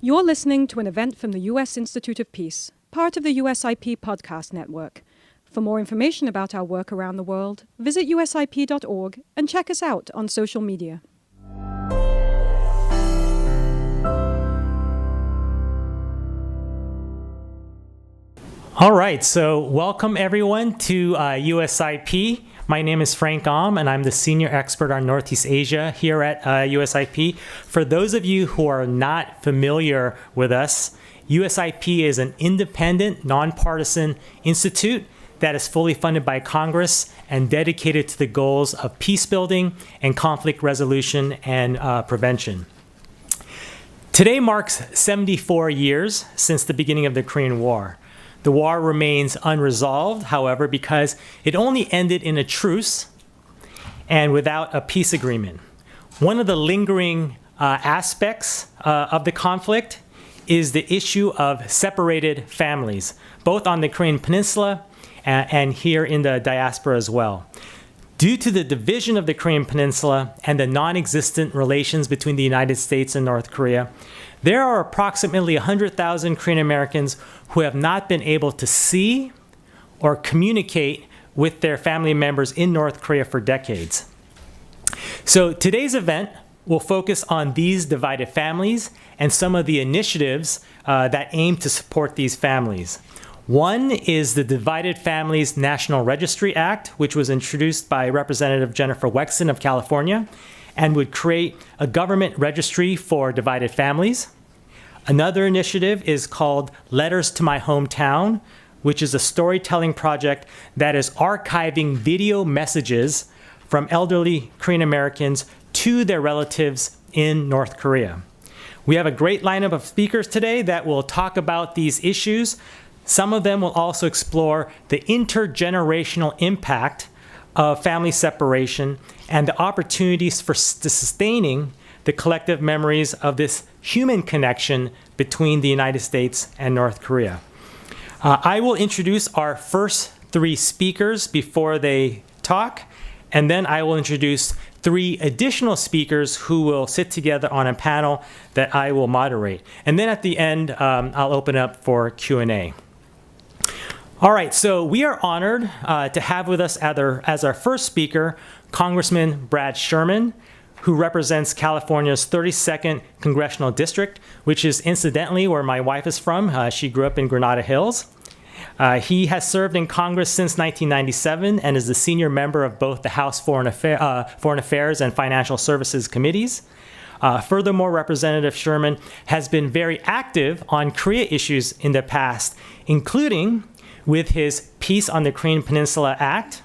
You're listening to an event from the U.S. Institute of Peace, part of the USIP podcast network. For more information about our work around the world, visit usip.org and check us out on social media. All right, so welcome everyone to USIP. My name is Frank Om, and I'm the Senior Expert on Northeast Asia here at USIP. For those of you who are not familiar with us, USIP is an independent, nonpartisan institute that is fully funded by Congress and dedicated to the goals of peace building and conflict resolution and prevention. Today marks 74 years since the beginning of the Korean War. The war remains unresolved, however, because it only ended in a truce and without a peace agreement. One of the lingering aspects of the conflict is the issue of separated families, both on the Korean Peninsula and here in the diaspora as well. Due to the division of the Korean Peninsula and the non-existent relations between the United States and North Korea, there are approximately 100,000 Korean Americans who have not been able to see or communicate with their family members in North Korea for decades. So today's event will focus on these divided families and some of the initiatives that aim to support these families. One is the Divided Families National Registry Act, which was introduced by Representative Jennifer Wexton of California, and would create a government registry for divided families. Another initiative is called Letters to My Hometown, which is a storytelling project that is archiving video messages from elderly Korean Americans to their relatives in North Korea. We have a great lineup of speakers today that will talk about these issues. Some of them will also explore the intergenerational impact of family separation and the opportunities for sustaining the collective memories of this human connection between the United States and North Korea. I will introduce our first three speakers before they talk, and then I will introduce three additional speakers who will sit together on a panel that I will moderate. And then at the end, I'll open up for Q&A. All right, so we are honored to have with us as our first speaker, Congressman Brad Sherman, who represents California's 32nd Congressional District, which is incidentally where my wife is from. She grew up in Granada Hills. He has served in Congress since 1997 and is the senior member of both the House Foreign Affairs and Financial Services Committees. Furthermore, Representative Sherman has been very active on Korea issues in the past, including with his Peace on the Korean Peninsula Act.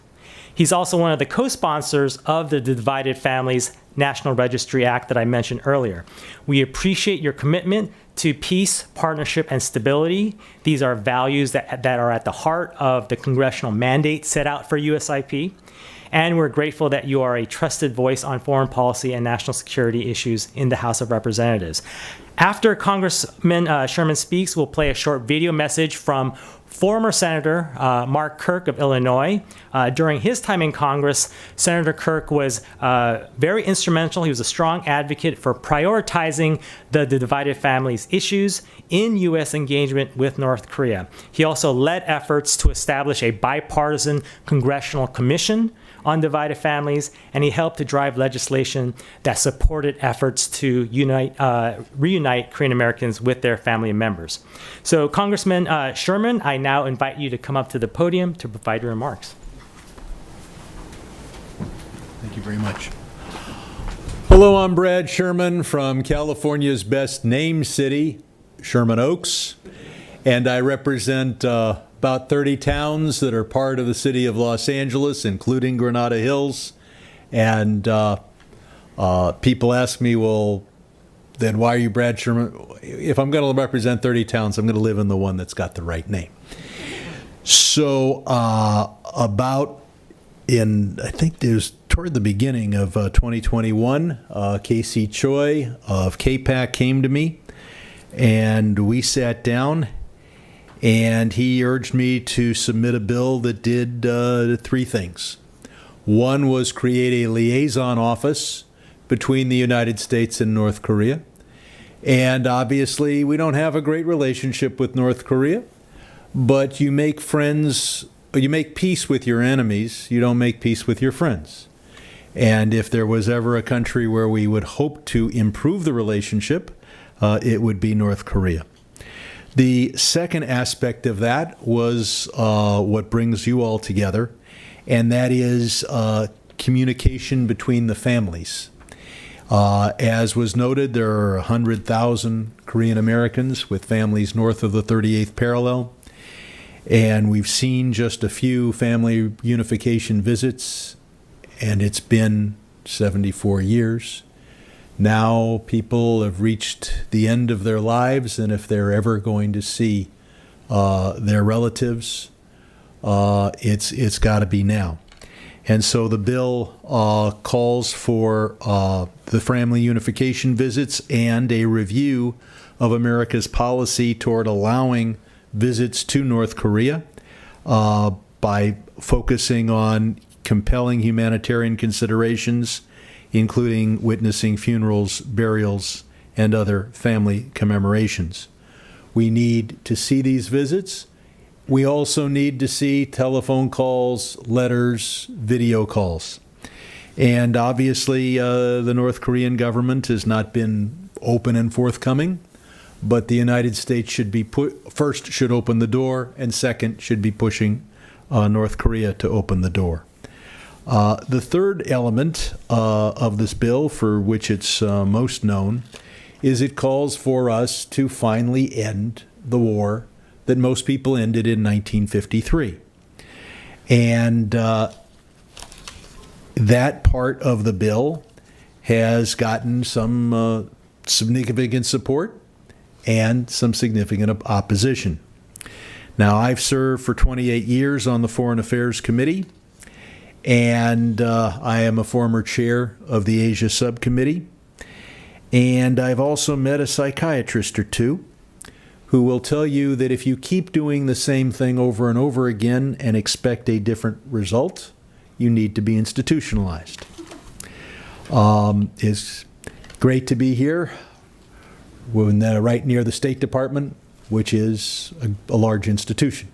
He's also one of the co-sponsors of the Divided Families National Registry Act that I mentioned earlier. We appreciate your commitment to peace, partnership, and stability. These are values that are at the heart of the congressional mandate set out for USIP. And we're grateful that you are a trusted voice on foreign policy and national security issues in the House of Representatives. After Congressman Sherman speaks, we'll play a short video message from former Senator Mark Kirk of Illinois. During his time in Congress, Senator Kirk was very instrumental. He was a strong advocate for prioritizing the divided families issues in U.S. engagement with North Korea. He also led efforts to establish a bipartisan congressional commission on divided families, and he helped to drive legislation that supported efforts to reunite Korean Americans with their family members. So, Congressman Sherman, I now invite you to come up to the podium to provide your remarks. Thank you very much. Hello, I'm Brad Sherman from California's best named city, Sherman Oaks, and I represent about 30 towns that are part of the city of Los Angeles, including Granada Hills. And people ask me, well, then why are you Brad Sherman? If I'm going to represent 30 towns, I'm going to live in the one that's got the right name. So I think there's toward the beginning of 2021, Casey Choi of KPAC came to me, and we sat down, and he urged me to submit a bill that did three things. One was create a liaison office between the United States and North Korea. And obviously, we don't have a great relationship with North Korea, but you make peace with your enemies, you don't make peace with your friends. And if there was ever a country where we would hope to improve the relationship, it would be North Korea. The second aspect of that was what brings you all together, and that is communication between the families. As was noted, there are 100,000 Korean Americans with families north of the 38th parallel, and we've seen just a few family unification visits, and it's been 74 years. Now people have reached the end of their lives, and if they're ever going to see their relatives, it's got to be now. And so the bill calls for the family unification visits and a review of America's policy toward allowing visits to North Korea by focusing on compelling humanitarian considerations, including witnessing funerals, burials, and other family commemorations. We need to see these visits. We also need to see telephone calls, letters, video calls. And obviously, the North Korean government has not been open and forthcoming, but the United States should be first should open the door, and second should be pushing North Korea to open the door. The third element of this bill, for which it's most known, is it calls for us to finally end the war that most people ended in 1953. And that part of the bill has gotten some significant support and some significant opposition. Now, I've served for 28 years on the Foreign Affairs Committee, and I am a former chair of the Asia Subcommittee. And I've also met a psychiatrist or two who will tell you that if you keep doing the same thing over and over again and expect a different result, you need to be institutionalized. It's great to be here. We're right near the State Department, which is a large institution.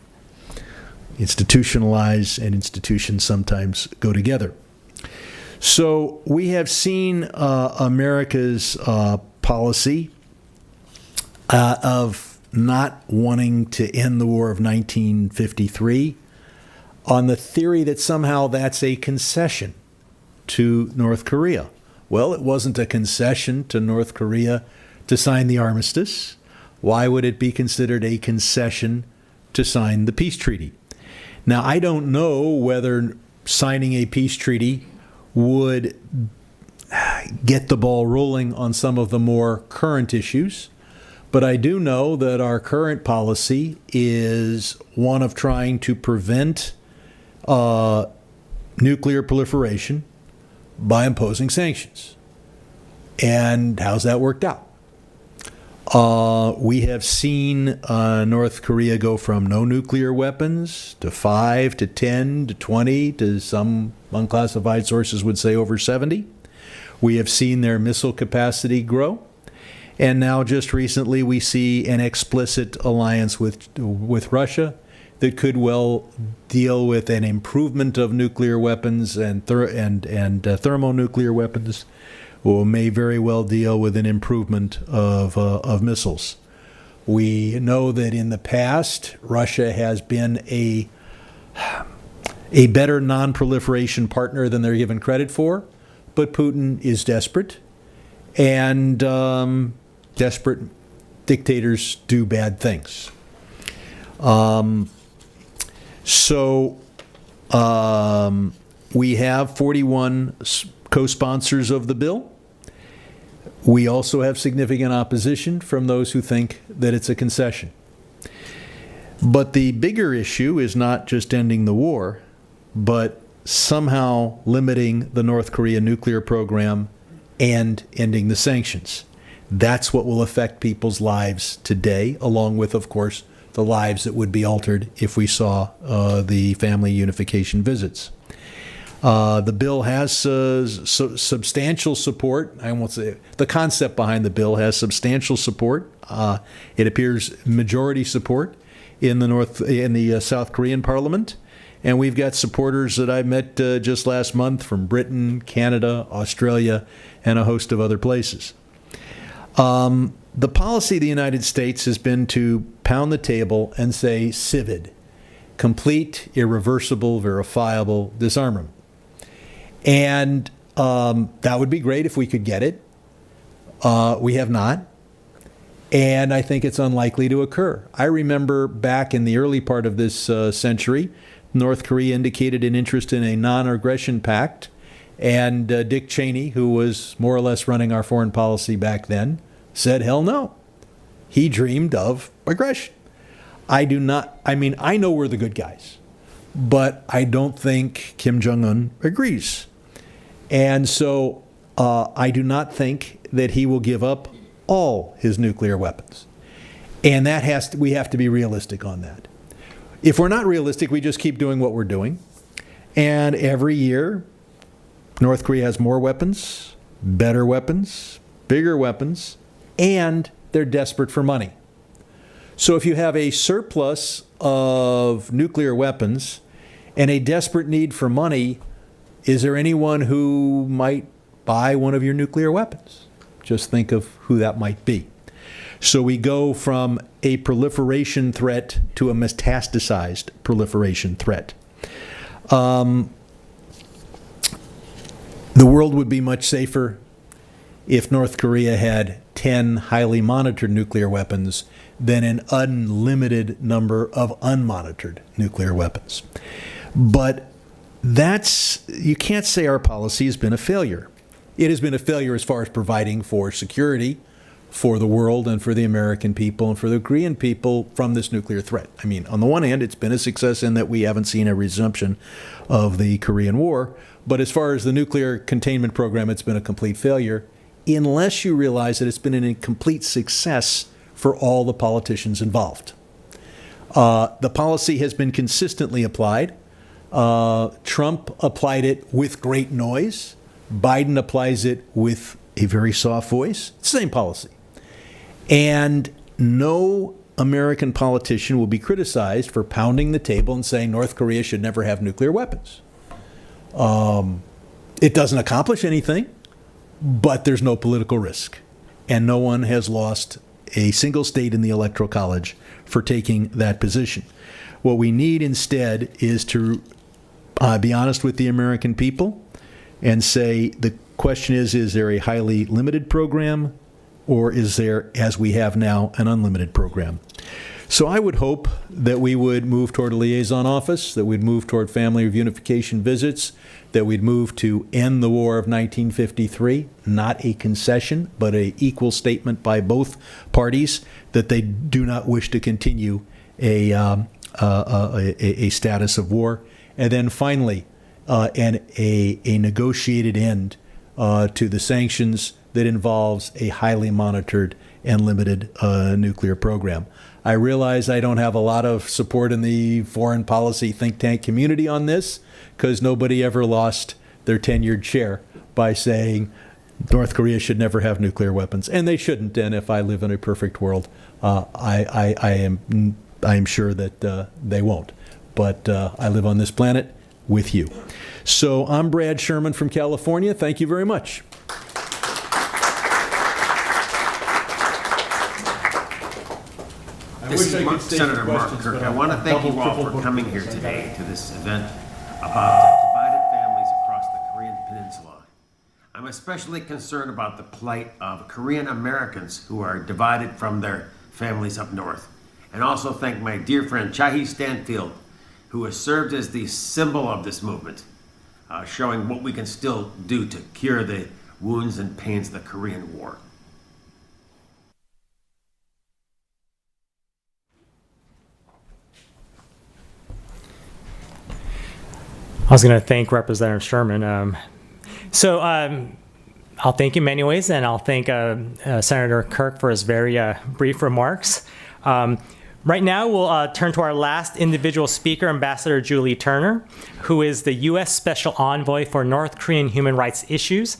Institutionalized and institutions sometimes go together. So we have seen America's policy of not wanting to end the war of 1953 on the theory that somehow that's a concession to North Korea. Well, it wasn't a concession to North Korea to sign the armistice. Why would it be considered a concession to sign the peace treaty? Now, I don't know whether signing a peace treaty would get the ball rolling on some of the more current issues, but I do know that our current policy is one of trying to prevent nuclear proliferation by imposing sanctions. And how's that worked out? We have seen North Korea go from no nuclear weapons to 5 to 10 to 20 to some unclassified sources would say over 70. We have seen their missile capacity grow. And now just recently we see an explicit alliance with Russia that could well deal with an improvement of nuclear weapons and thermonuclear weapons, or may very well deal with an improvement of missiles. We know that in the past, Russia has been a better non-proliferation partner than they're given credit for, but Putin is desperate, and desperate dictators do bad things. We have 41 co-sponsors of the bill. We also have significant opposition from those who think that it's a concession. But the bigger issue is not just ending the war, but somehow limiting the North Korea nuclear program and ending the sanctions. That's what will affect people's lives today, along with, of course, the lives that would be altered if we saw the family unification visits. The bill has substantial support. I won't say the concept behind the bill has substantial support. It appears majority support in the South Korean Parliament, and we've got supporters that I met just last month from Britain, Canada, Australia, and a host of other places. The policy of the United States has been to pound the table and say CIVID, complete, irreversible, verifiable disarmament. And that would be great if we could get it. We have not. And I think it's unlikely to occur. I remember back in the early part of this century, North Korea indicated an interest in a non-aggression pact. And Dick Cheney, who was more or less running our foreign policy back then, said, hell no. He dreamed of aggression. I know we're the good guys, but I don't think Kim Jong-un agrees. And so I do not think that he will give up all his nuclear weapons. And we have to be realistic on that. If we're not realistic, we just keep doing what we're doing. And every year, North Korea has more weapons, better weapons, bigger weapons, and they're desperate for money. So if you have a surplus of nuclear weapons and a desperate need for money, is there anyone who might buy one of your nuclear weapons? Just think of who that might be. So we go from a proliferation threat to a metastasized proliferation threat. The world would be much safer if North Korea had 10 highly monitored nuclear weapons than an unlimited number of unmonitored nuclear weapons. But you can't say our policy has been a failure. It has been a failure as far as providing for security for the world and for the American people and for the Korean people from this nuclear threat. I mean, on the one hand, it's been a success in that we haven't seen a resumption of the Korean War. But as far as the nuclear containment program, it's been a complete failure, unless you realize that it's been a complete success for all the politicians involved. The policy has been consistently applied. Trump applied it with great noise. Biden applies it with a very soft voice. It's the same policy. And no American politician will be criticized for pounding the table and saying North Korea should never have nuclear weapons. It doesn't accomplish anything, but there's no political risk. And no one has lost a single state in the Electoral College for taking that position. What we need instead is to be honest with the American people and say the question is there a highly limited program, or is there, as we have now, an unlimited program? So I would hope that we would move toward a liaison office, that we'd move toward family reunification visits, that we'd move to end the war of 1953, not a concession, but an equal statement by both parties that they do not wish to continue a status of war. And then finally, a negotiated end to the sanctions that involves a highly monitored and limited nuclear program. I realize I don't have a lot of support in the foreign policy think tank community on this, because nobody ever lost their tenured chair by saying North Korea should never have nuclear weapons, and they shouldn't. And if I live in a perfect world, I am sure that they won't. But I live on this planet with you. So I'm Brad Sherman from California. Thank you very much. This is Senator Mark Kirk. I want to thank you all for coming here today to this event about divided families across the Korean Peninsula. I'm especially concerned about the plight of Korean Americans who are divided from their families up north. And also thank my dear friend Chahi Stanfield, who has served as the symbol of this movement, showing what we can still do to cure the wounds and pains of the Korean War. I was going to thank Representative Sherman. I'll thank you in many ways, and I'll thank Senator Kirk for his very brief remarks. Right now, we'll turn to our last individual speaker, Ambassador Julie Turner, who is the U.S. Special Envoy for North Korean human rights issues.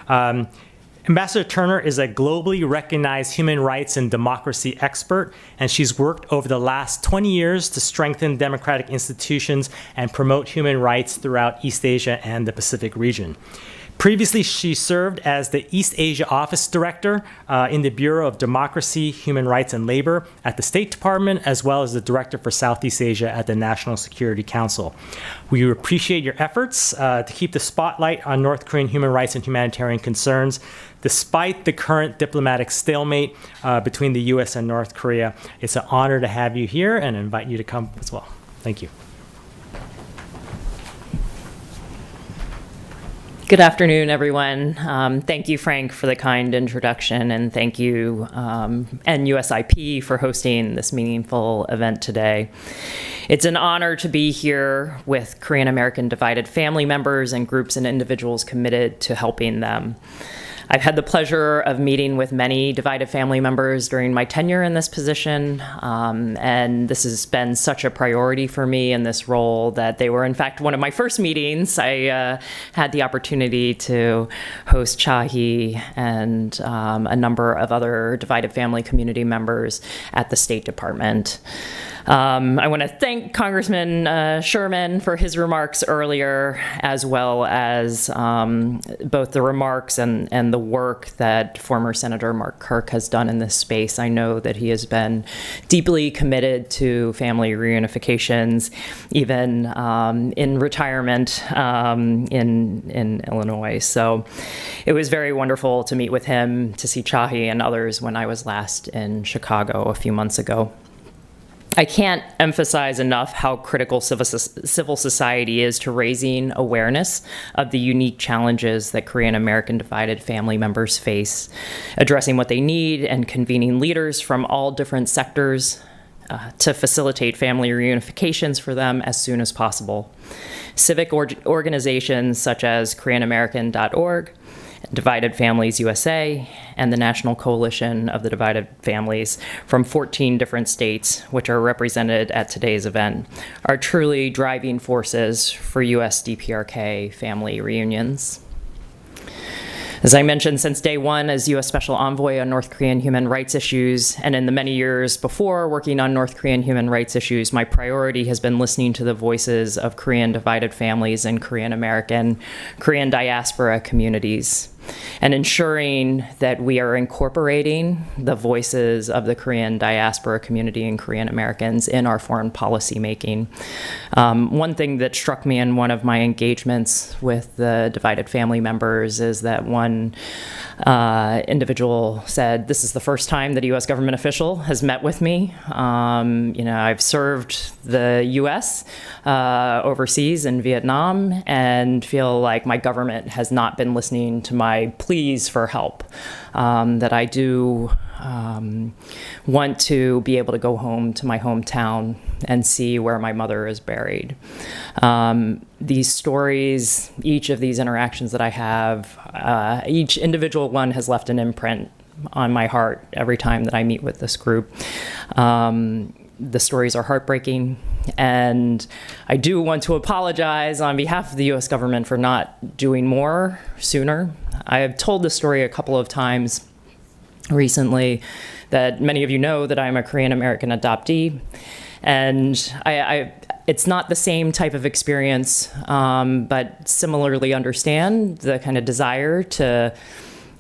Ambassador Turner is a globally recognized human rights and democracy expert, and she's worked over the last 20 years to strengthen democratic institutions and promote human rights throughout East Asia and the Pacific region. Previously, she served as the East Asia Office Director in the Bureau of Democracy, Human Rights, and Labor at the State Department, as well as the Director for Southeast Asia at the National Security Council. We appreciate your efforts to keep the spotlight on North Korean human rights and humanitarian concerns, despite the current diplomatic stalemate between the U.S. and North Korea. It's an honor to have you here and invite you to come as well. Thank you. Good afternoon, everyone. Thank you, Frank, for the kind introduction, and thank you and USIP for hosting this meaningful event today. It's an honor to be here with Korean American divided family members and groups and individuals committed to helping them. I've had the pleasure of meeting with many divided family members during my tenure in this position, and this has been such a priority for me in this role that they were, in fact, one of my first meetings. I had the opportunity to host Cha-hee and a number of other divided family community members at the State Department. I want to thank Congressman Sherman for his remarks earlier, as well as both the remarks and the work that former Senator Mark Kirk has done in this space. I know that he has been deeply committed to family reunifications, even in retirement in Illinois. So it was very wonderful to meet with him, to see Cha-hee and others when I was last in Chicago a few months ago. I can't emphasize enough how critical civil society is to raising awareness of the unique challenges that Korean American divided family members face, addressing what they need, and convening leaders from all different sectors to facilitate family reunifications for them as soon as possible. Civic organizations such as KoreanAmerican.org, Divided Families USA, and the National Coalition of the Divided Families from 14 different states, which are represented at today's event, are truly driving forces for U.S. DPRK family reunions. As I mentioned, since day one as U.S. Special Envoy on North Korean human rights issues, and in the many years before working on North Korean human rights issues, my priority has been listening to the voices of Korean divided families and Korean American, Korean diaspora communities, and ensuring that we are incorporating the voices of the Korean diaspora community and Korean Americans in our foreign policy making. One thing that struck me in one of my engagements with the divided family members is that one individual said, "This is the first time that a U.S. government official has met with me. I've served the U.S. Overseas in Vietnam and feel like my government has not been listening to my pleas for help, that I do want to be able to go home to my hometown and see where my mother is buried." These stories, each of these interactions that I have, each individual one has left an imprint on my heart every time that I meet with this group. The stories are heartbreaking, and I do want to apologize on behalf of the U.S. government for not doing more sooner. I have told this story a couple of times recently, that many of you know that I'm a Korean American adoptee, and it's not the same type of experience, but similarly understand the kind of desire to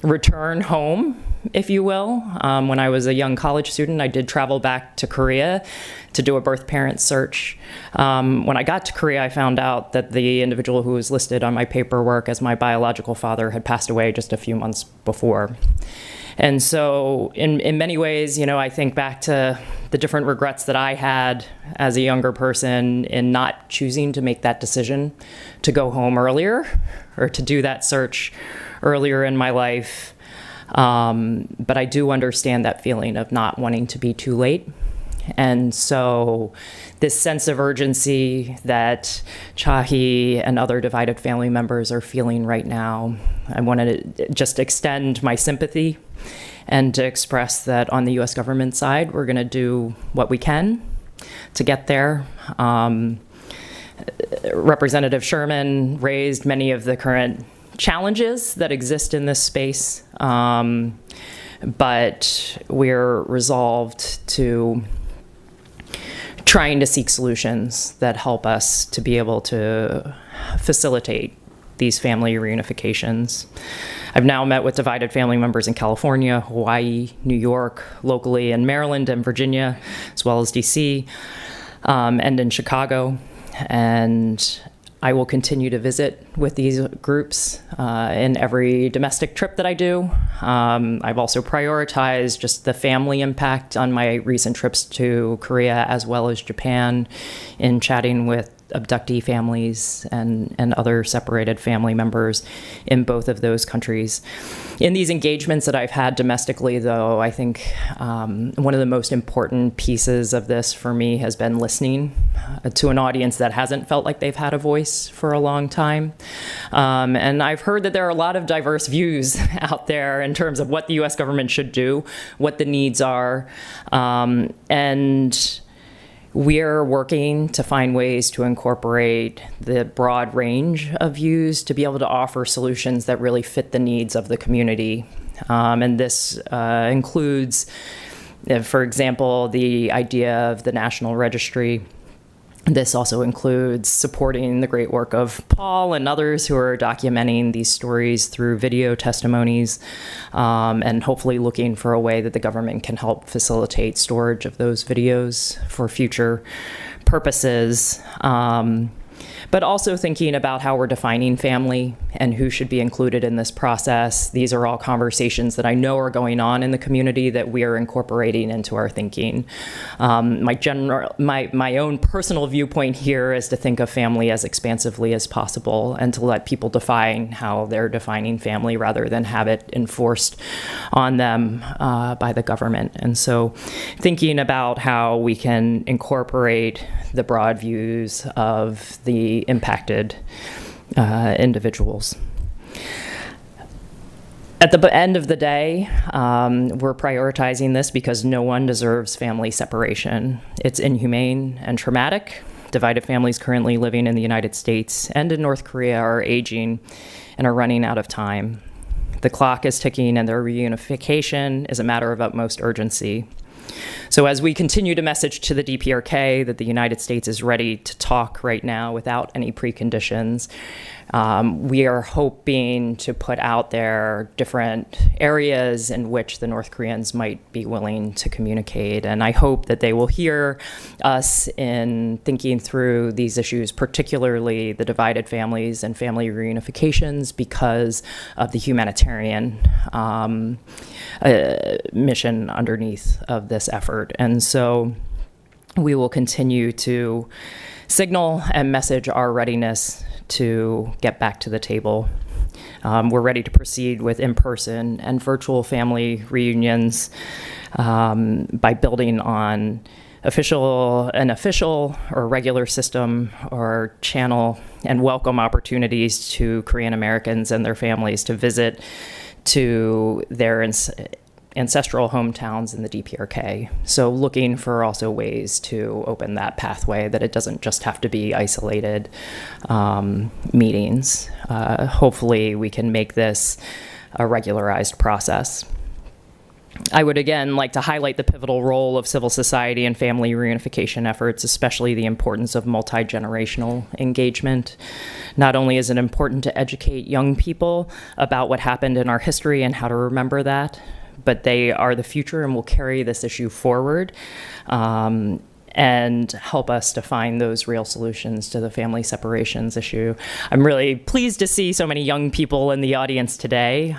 return home, if you will. When I was a young college student, I did travel back to Korea to do a birth parent search. When I got to Korea, I found out that the individual who was listed on my paperwork as my biological father had passed away just a few months before. And so in many ways, I think back to the different regrets that I had as a younger person in not choosing to make that decision to go home earlier or to do that search earlier in my life. But I do understand that feeling of not wanting to be too late. And so this sense of urgency that Cha-hee and other divided family members are feeling right now, I wanted to just extend my sympathy and to express that on the U.S. government side, we're going to do what we can to get there. Representative Sherman raised many of the current challenges that exist in this space, but we're resolved to trying to seek solutions that help us to be able to facilitate these family reunifications. I've now met with divided family members in California, Hawaii, New York, locally in Maryland and Virginia, as well as DC, and in Chicago. And I will continue to visit with these groups in every domestic trip that I do. I've also prioritized just the family impact on my recent trips to Korea as well as Japan in chatting with abductee families and other separated family members in both of those countries. In these engagements that I've had domestically, though, I think one of the most important pieces of this for me has been listening to an audience that hasn't felt like they've had a voice for a long time. And I've heard that there are a lot of diverse views out there in terms of what the U.S. government should do, what the needs are, and we're working to find ways to incorporate the broad range of views to be able to offer solutions that really fit the needs of the community. And this includes, for example, the idea of the National Registry. This also includes supporting the great work of Paul and others who are documenting these stories through video testimonies, and hopefully looking for a way that the government can help facilitate storage of those videos for future purposes. But also thinking about how we're defining family and who should be included in this process. These are all conversations that I know are going on in the community that we are incorporating into our thinking. My own personal viewpoint here is to think of family as expansively as possible and to let people define how they're defining family rather than have it enforced on them by the government. And so thinking about how we can incorporate the broad views of the impacted individuals. At the end of the day, we're prioritizing this because no one deserves family separation. It's inhumane and traumatic. Divided families currently living in the United States and in North Korea are aging and are running out of time. The clock is ticking and their reunification is a matter of utmost urgency. So as we continue to message to the DPRK that the United States is ready to talk right now without any preconditions, we are hoping to put out there different areas in which the North Koreans might be willing to communicate. And I hope that they will hear us in thinking through these issues, particularly the divided families and family reunifications, because of the humanitarian mission underneath of this effort. And so we will continue to signal and message our readiness to get back to the table. We're ready to proceed with in-person and virtual family reunions by building on an official or regular system or channel and welcome opportunities to Korean Americans and their families to visit to their ancestral hometowns in the DPRK. So looking for also ways to open that pathway, that it doesn't just have to be isolated meetings. Hopefully we can make this a regularized process. I would again like to highlight the pivotal role of civil society and family reunification efforts, especially the importance of multi-generational engagement. Not only is it important to educate young people about what happened in our history and how to remember that, but they are the future and will carry this issue forward and help us to find those real solutions to the family separations issue. I'm really pleased to see so many young people in the audience today.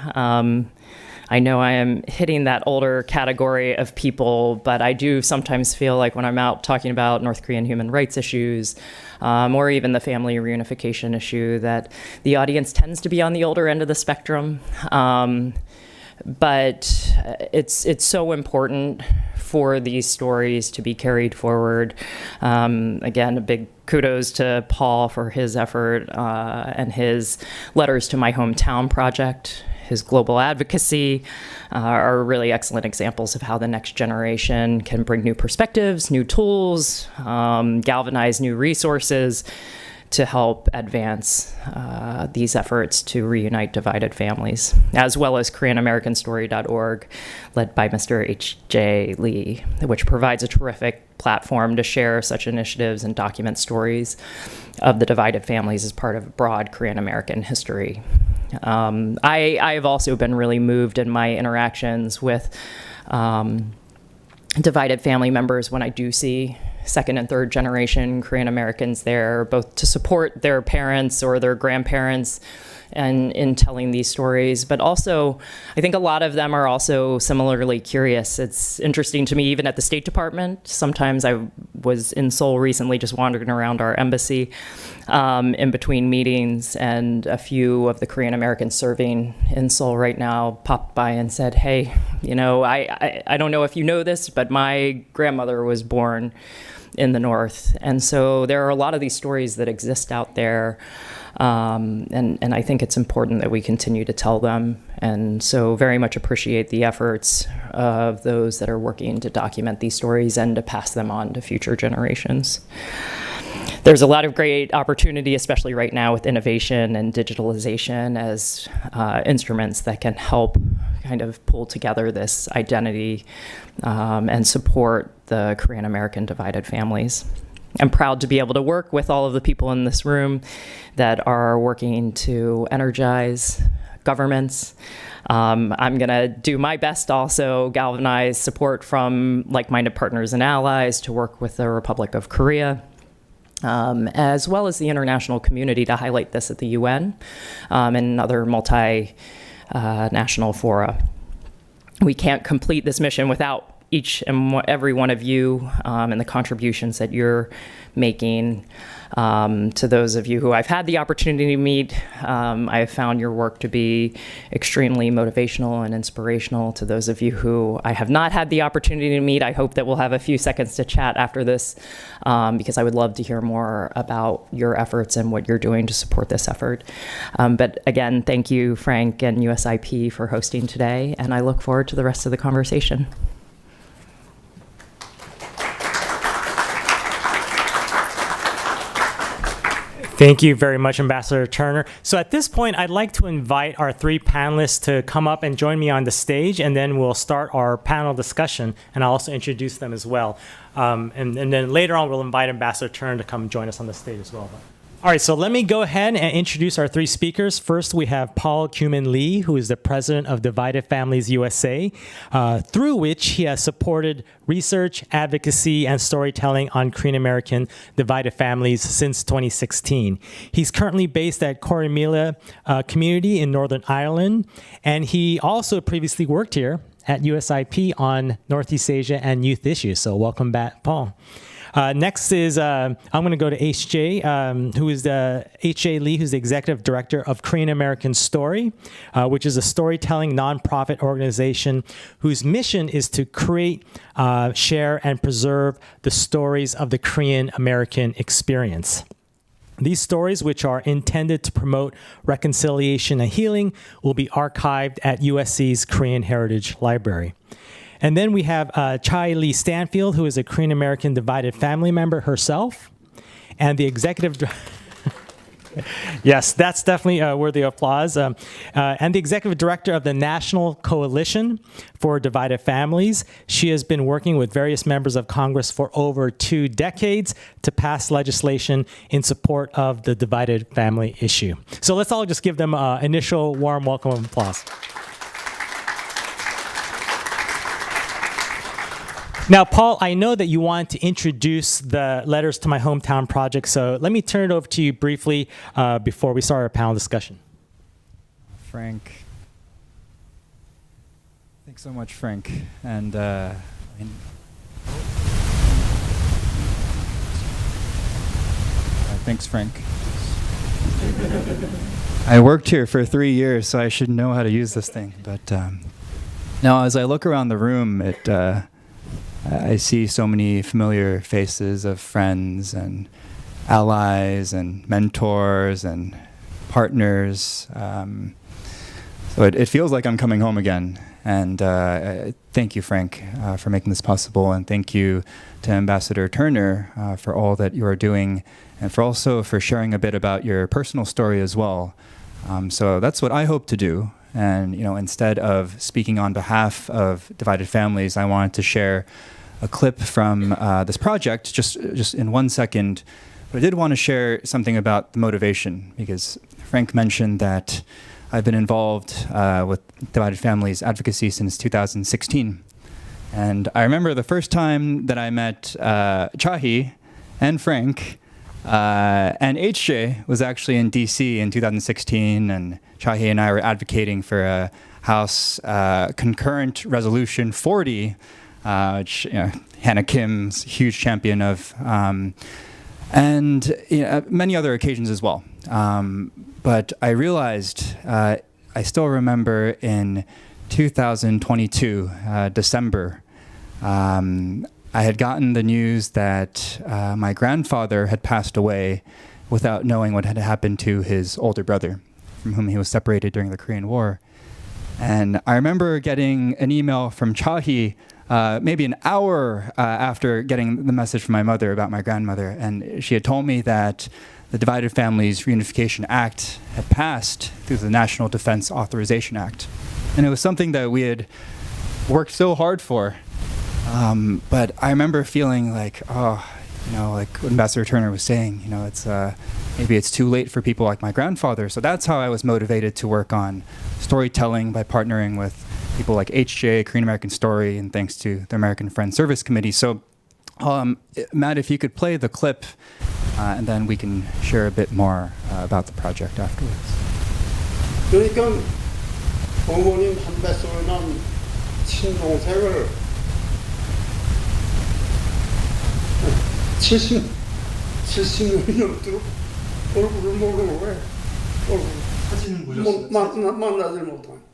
I know I am hitting that older category of people, but I do sometimes feel like when I'm out talking about North Korean human rights issues, or even the family reunification issue, that the audience tends to be on the older end of the spectrum. But it's so important for these stories to be carried forward. Again, a big kudos to Paul for his effort and his Letters to My Hometown project. his global advocacy are really excellent examples of how the next generation can bring new perspectives, new tools, galvanize new resources to help advance these efforts to reunite divided families, as well as KoreanAmericanStory.org, led by Mr. H.J. Lee, which provides a terrific platform to share such initiatives and document stories of the divided families as part of broad Korean American history. I have also been really moved in my interactions with divided family members when I do see second and third generation Korean Americans there, both to support their parents or their grandparents and in telling these stories, but also I think a lot of them are also similarly curious. It's interesting to me, even at the State Department, sometimes I was in Seoul recently just wandering around our embassy in between meetings, and a few of the Korean Americans serving in Seoul right now popped by and said, hey, you know, I don't know if you know this, but my grandmother was born in the North. And so there are a lot of these stories that exist out there. And I think it's important that we continue to tell them. And so very much appreciate the efforts of those that are working to document these stories and to pass them on to future generations. There's a lot of great opportunity, especially right now with innovation and digitalization as instruments that can help kind of pull together this identity and support the Korean American divided families. I'm proud to be able to work with all of the people in this room that are working to energize governments. I'm going to do my best to also galvanize support from like-minded partners and allies to work with the Republic of Korea, as well as the international community to highlight this at the UN and other multi-national fora. We can't complete this mission without each and every one of you and the contributions that you're making. To those of you who I've had the opportunity to meet, I have found your work to be extremely motivational and inspirational. To those of you who I have not had the opportunity to meet, I hope that we'll have a few seconds to chat after this, because I would love to hear more about your efforts and what you're doing to support this effort. But again, thank you, Frank and USIP, for hosting today, and I look forward to the rest of the conversation. Thank you very much, Ambassador Turner. So at this point, I'd like to invite our three panelists to come up and join me on the stage, and then we'll start our panel discussion, and I'll also introduce them as well. And then later on, we'll invite Ambassador Turner to come join us on the stage as well. All right, so let me go ahead and introduce our three speakers. First, we have Paul Cuman Lee, who is the president of Divided Families USA, through which he has supported research, advocacy, and storytelling on Korean American divided families since 2016. He's currently based at Corrymeela community in Northern Ireland, and he also previously worked here at USIP on Northeast Asia and youth issues. So welcome back, Paul. Next is, I'm going to go to H.J., who is the H.J. Lee, who's the executive director of Korean American Story, which is a storytelling nonprofit organization whose mission is to create, share, and preserve the stories of the Korean American experience. These stories, which are intended to promote reconciliation and healing, will be archived at USC's Korean Heritage Library. And then we have Chai Lee Stanfield, who is a Korean American divided family member herself, and the executive. Yes, that's definitely worthy of applause. And the executive director of the National Coalition for Divided Families. She has been working with various members of Congress for over 2 decades to pass legislation in support of the divided family issue. So let's all just give them an initial warm welcome and applause. Now, Paul, I know that you want to introduce the Letters to My Hometown project, so let me turn it over to you briefly before we start our panel discussion. Frank. Thanks so much, Frank. And thanks, Frank. I worked here for 3 years, so I should know how to use this thing. But now, as I look around the room, I see so many familiar faces of friends and allies and mentors and partners. So it feels like I'm coming home again. And thank you, Frank, for making this possible. And thank you to Ambassador Turner for all that you are doing, and for sharing a bit about your personal story as well. So that's what I hope to do. And instead of speaking on behalf of divided families, I wanted to share a clip from this project, just in 1 second. But I did want to share something about the motivation, because Frank mentioned that I've been involved with divided families advocacy since 2016. And I remember the first time that I met Chahi and Frank, and HJ was actually in DC in 2016, and Chahi and I were advocating for a House Concurrent Resolution 40, which Hannah Kim's a huge champion of, and many other occasions as well. But I realized, I still remember in 2022, December, I had gotten the news that my grandfather had passed away without knowing what had happened to his older brother, from whom he was separated during the Korean War. And I remember getting an email from Chahi maybe an hour after getting the message from my mother about my grandmother. And she had told me that the Divided Families Reunification Act had passed through the National Defense Authorization Act. And it was something that we had worked so hard for. But I remember feeling like, like what Ambassador Turner was saying, it's maybe it's too late for people like my grandfather. So that's how I was motivated to work on storytelling, by partnering with people like HJ, Korean American Story, and thanks to the American Friends Service Committee. So Matt, if you could play the clip, and then we can share a bit more about the project afterwards. 그러니까 어머님 한 뱃속에 난 친동생을 70년이 넘도록 얼굴을 모르는 거예요. 사진은 보셨어요? 만나질 못하니까.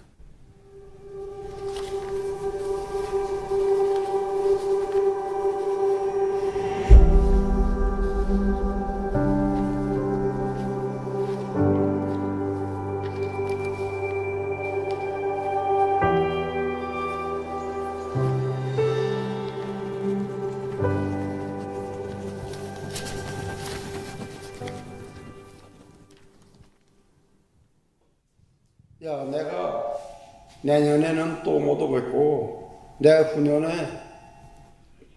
야, 내가 내년에는 또 못 오겠고, 내후년에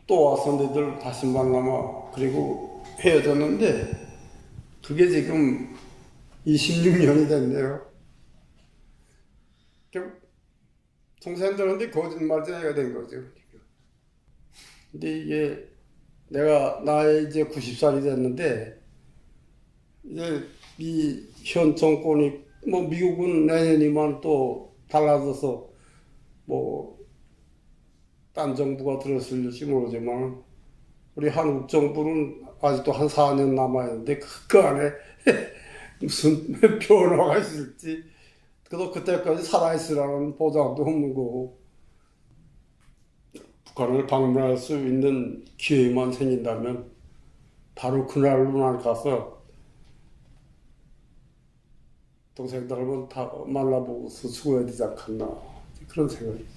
또 와서 너희들 다시 만나마. 그리고 헤어졌는데, 그게 지금 26년이 됐네요. 동생들한테 거짓말쟁이가 된 거죠. 근데 이게 내가 나이 이제 90살이 됐는데, 이제 이 현 정권이 미국은 내년이면 또 달라져서 딴 정부가 들었을지 모르지만 우리 한국 정부는 아직도 한 4년 남아있는데 그 안에 무슨 변화가 있을지 그래도 그때까지 살아있으라는 보장도 없는 거고 북한을 방문할 수 있는 기회만 생긴다면 바로 그날로만 가서 동생들은 다 만나보고서 수고해야 되지 않겠나 그런 생각이죠.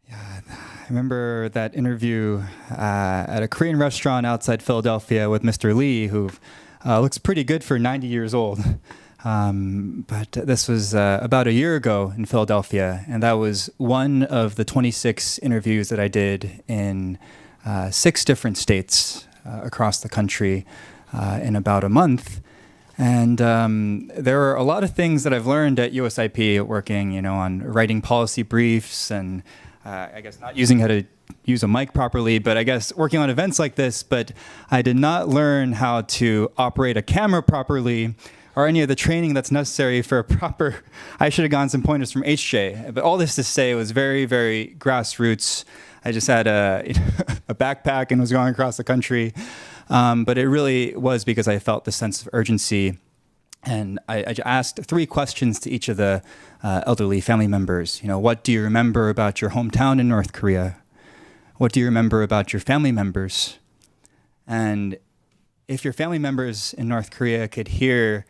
Yeah, I remember that interview at a Korean restaurant outside Philadelphia with Mr. Lee, who looks pretty good for 90 years old. But this was about a year ago in Philadelphia, and that was one of the 26 interviews that I did in 6 different states across the country in about a month. And there are a lot of things that I've learned at USIP, working, on writing policy briefs and I guess not using how to use a mic properly, but I guess working on events like this. But I did not learn how to operate a camera properly or any of the training that's necessary for a proper, I should have gotten some pointers from HJ. But all this to say, it was very, very grassroots. I just had a backpack and was going across the country. But it really was because I felt the sense of urgency. And I asked 3 questions to each of the elderly family members. What do you remember about your hometown in North Korea? What do you remember about your family members? And if your family members in North Korea could hear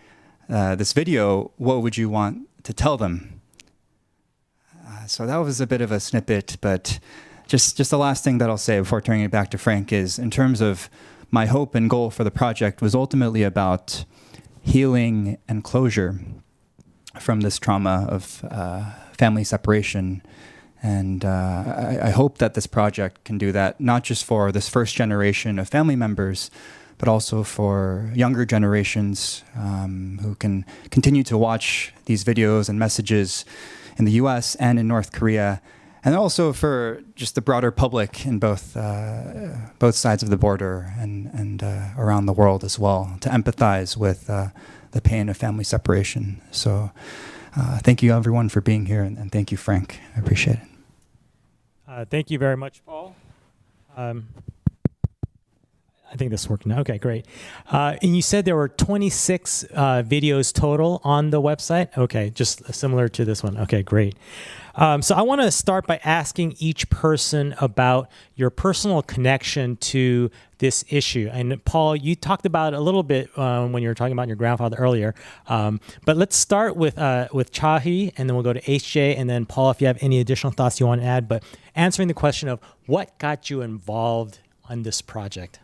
this video, what would you want to tell them? So that was a bit of a snippet, but just the last thing that I'll say before turning it back to Frank is, in terms of my hope and goal for the project, was ultimately about healing and closure from this trauma of family separation. And I hope that this project can do that, not just for this first generation of family members, but also for younger generations who can continue to watch these videos and messages in the US and in North Korea, and also for just the broader public in both sides of the border and around the world as well, to empathize with the pain of family separation. So thank you everyone for being here, and thank you, Frank. I appreciate it. Thank you very much, Paul. I think this worked now. Okay, great. And you said there were 26 videos total on the website? Okay, just similar to this one. Okay, great. So I want to start by asking each person about your personal connection to this issue. And Paul, you talked about it a little bit when you were talking about your grandfather earlier. But let's start with Chahi, and then we'll go to HJ, and then Paul, if you have any additional thoughts you want to add. But answering the question of what got you involved on this project?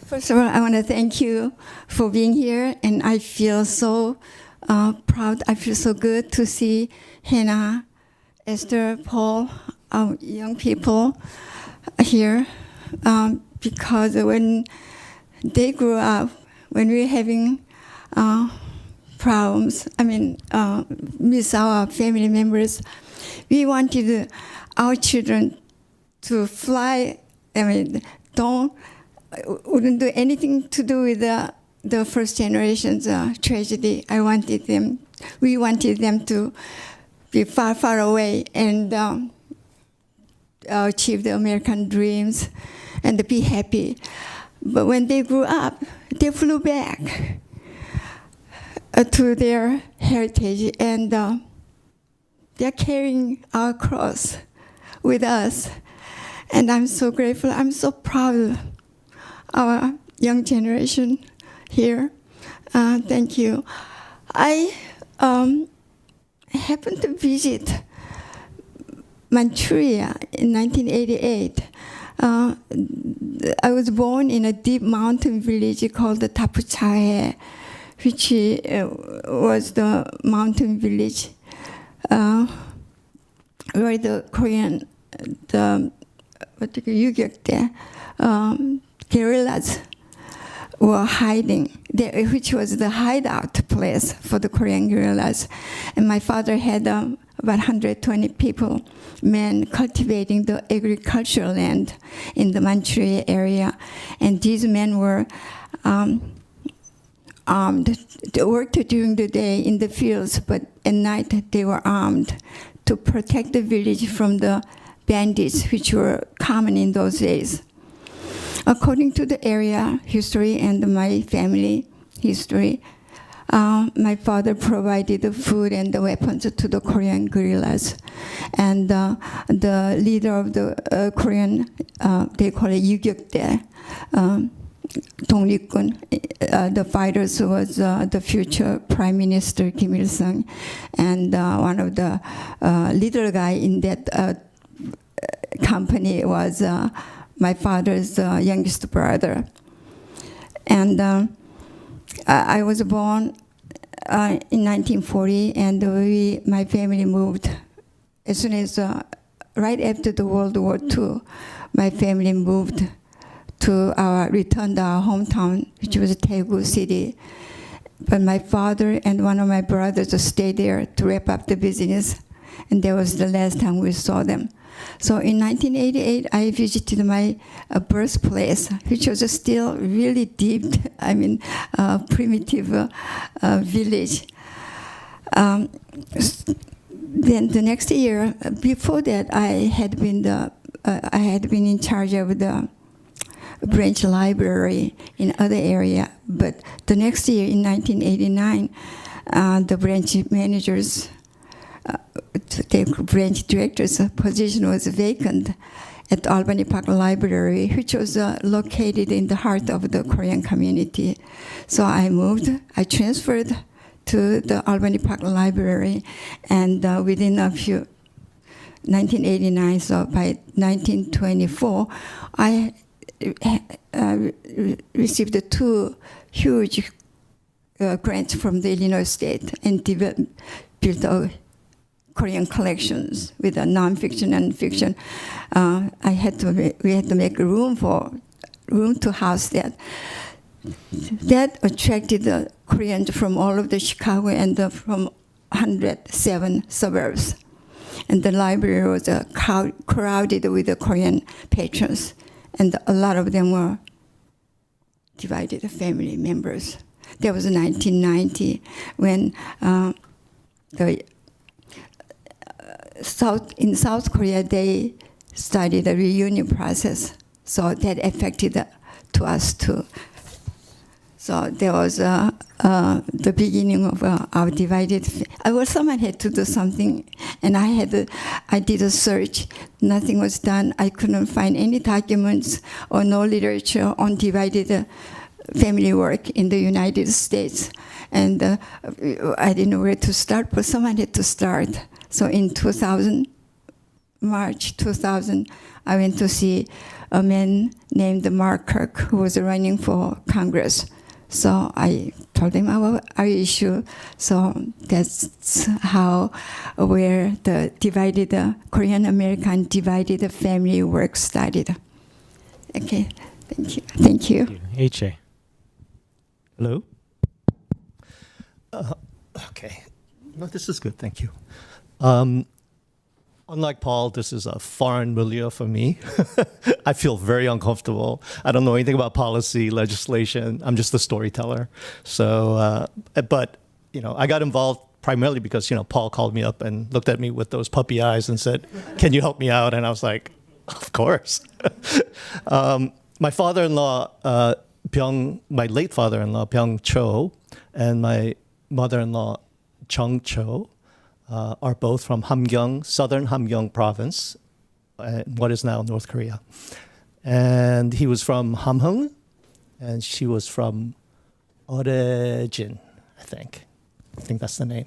First of all, I want to thank you for being here, and I feel so proud. I feel so good to see Hannah, Esther, Paul, young people here, because when they grew up, when we were having problems, with our family members, we wanted our children to fly. Wouldn't do anything to do with the first generation's tragedy. We wanted them to be far, far away and achieve the American dreams and be happy. But when they grew up, they flew back to their heritage, and they're carrying our cross with us. And I'm so grateful. I'm so proud of our young generation here. Thank you. I happened to visit Manchuria in 1988. I was born in a deep mountain village called the Tapuchahe, which was the mountain village where the Korean, guerrillas were hiding, which was the hideout place for the Korean guerrillas. And my father had about 120 people, men cultivating the agricultural land in the Manchuria area. And these men were armed. They worked during the day in the fields, but at night they were armed to protect the village from the bandits, which were common in those days. According to the area history and my family history, my father provided the food and the weapons to the Korean guerrillas. And the leader of the Korean, they call it Yugyokdae, Donglipgun, the fighters was the future Prime Minister Kim Il-sung, and one of the little guy in that company was my father's youngest brother. And I was born in 1940, and my family moved as soon as right after the World War II. My family moved returned to our hometown, which was Daegu City. But my father and one of my brothers stayed there to wrap up the business, and that was the last time we saw them. So in 1988, I visited my birthplace, which was still really deep, primitive village. Then the next year, before that, I had been in charge of the branch library in other area. But the next year, in 1989, the branch managers the branch director's position was vacant at Albany Park Library, which was located in the heart of the Korean community. So I transferred to the Albany Park Library, and within 1989, so by 1924, I received 2 huge grants from the Illinois State and built Korean collections with a nonfiction and fiction. We had to make room to house that. That attracted the Koreans from all of the Chicago and from 107 suburbs. And the library was crowded with the Korean patrons, and a lot of them were divided family members. That was 1990 when in South Korea they started a reunion process, so that affected to us too. So there was the beginning of our divided. Someone had to do something, and I did a search. Nothing was done. I couldn't find any documents or no literature on divided family work in the United States, and I didn't know where to start. But someone had to start. So in March 2000, I went to see a man named Mark Kirk who was running for Congress. So I told him our issue. So that's where the Korean-American divided family work started. Okay, thank you. Thank you. H.A. Hello? Okay. No, this is good, thank you. Unlike Paul, this is a foreign milieu for me. I feel very uncomfortable. I don't know anything about policy, legislation. I'm just a storyteller. So, but, I got involved primarily because, Paul called me up and looked at me with those puppy eyes and said, "Can you help me out?" And I was like, "Of course." My father-in-law, my late father-in-law, Byung Cho, and my mother-in-law, Chung Cho, are both from Hamgyong, southern Hamgyong province, what is now North Korea. And he was from Hamhung, and she was from Orejin, I think. I think that's the name.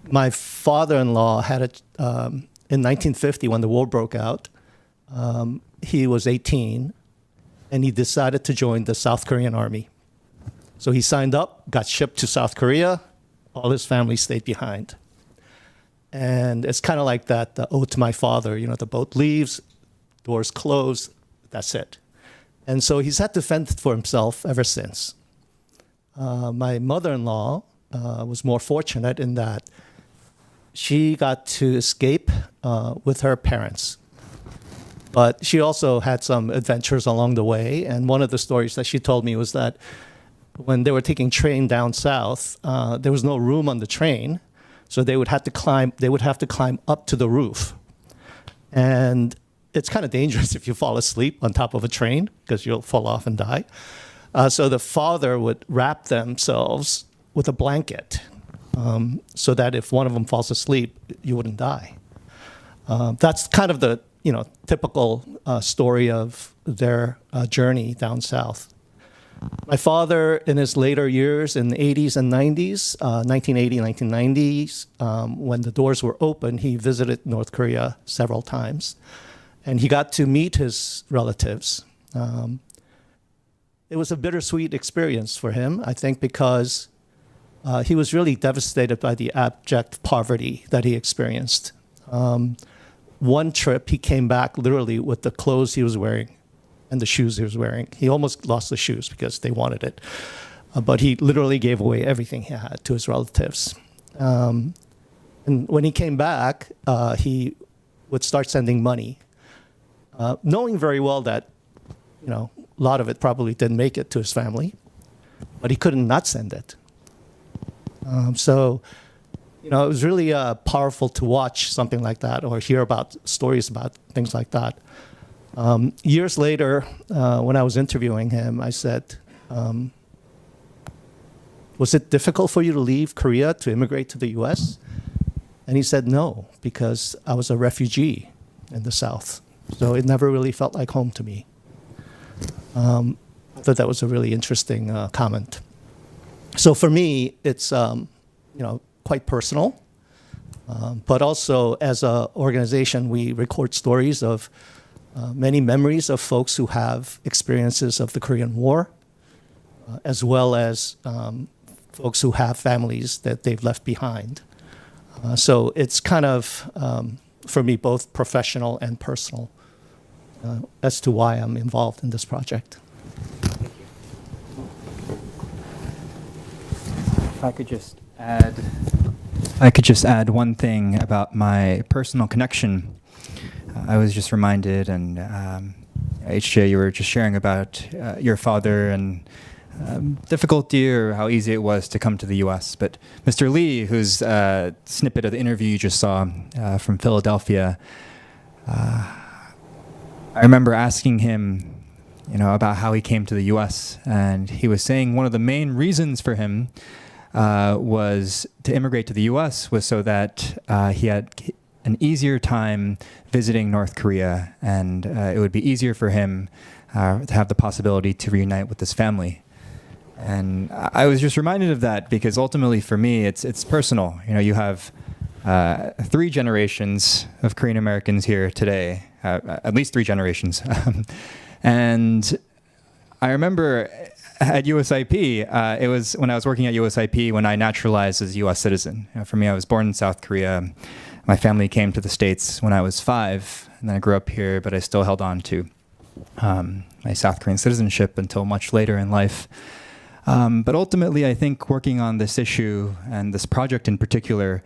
My father-in-law had in 1950, when the war broke out, he was 18, and he decided to join the South Korean army. So he signed up, got shipped to South Korea. All his family stayed behind. And it's kind of like that, the ode to my father, the boat leaves, doors close, that's it. And so he's had to fend for himself ever since. My mother-in-law was more fortunate in that she got to escape with her parents. But she also had some adventures along the way. And one of the stories that she told me was that when they were taking train down south, there was no room on the train, so they would have to climb up to the roof. And it's kind of dangerous if you fall asleep on top of a train because you'll fall off and die. So the father would wrap themselves with a blanket so that if one of them falls asleep, you wouldn't die. That's kind of the typical story of their journey down south. My father, in his later years, in the 80s and 90s, 1980, 1990s, when the doors were open, he visited North Korea several times. And he got to meet his relatives. It was a bittersweet experience for him, I think, because he was really devastated by the abject poverty that he experienced. One trip, he came back literally with the clothes he was wearing and the shoes he was wearing. He almost lost the shoes because they wanted it. But he literally gave away everything he had to his relatives. And when he came back, he would start sending money, knowing very well that, a lot of it probably didn't make it to his family, but he couldn't not send it. So, it was really powerful to watch something like that or hear about stories about things like that. Years later, when I was interviewing him, I said, was it difficult for you to leave Korea to immigrate to the U.S.? And he said no, because I was a refugee in the South. So it never really felt like home to me. I thought that was a really interesting comment. So for me, it's quite personal, but also as an organization, we record stories of many memories of folks who have experiences of the Korean War, as well as folks who have families that they've left behind. So it's kind of, for me, both professional and personal as to why I'm involved in this project. If I could just add one thing about my personal connection. I was just reminded, and HJ, you were just sharing about your father and difficulty or how easy it was to come to the U.S. But Mr. Lee, whose snippet of the interview you just saw from Philadelphia, I remember asking him, about how he came to the U.S. And he was saying one of the main reasons for him was to immigrate to the U.S. was so that he had an easier time visiting North Korea, and it would be easier for him to have the possibility to reunite with his family. And I was just reminded of that because ultimately for me, it's personal. You have 3 generations of Korean Americans here today, at least 3 generations. And I remember at USIP, it was when I was working at USIP when I naturalized as a U.S. citizen. For me, I was born in South Korea. My family came to the States when I was 5, and then I grew up here, but I still held on to my South Korean citizenship until much later in life. But ultimately, I think working on this issue and this project in particular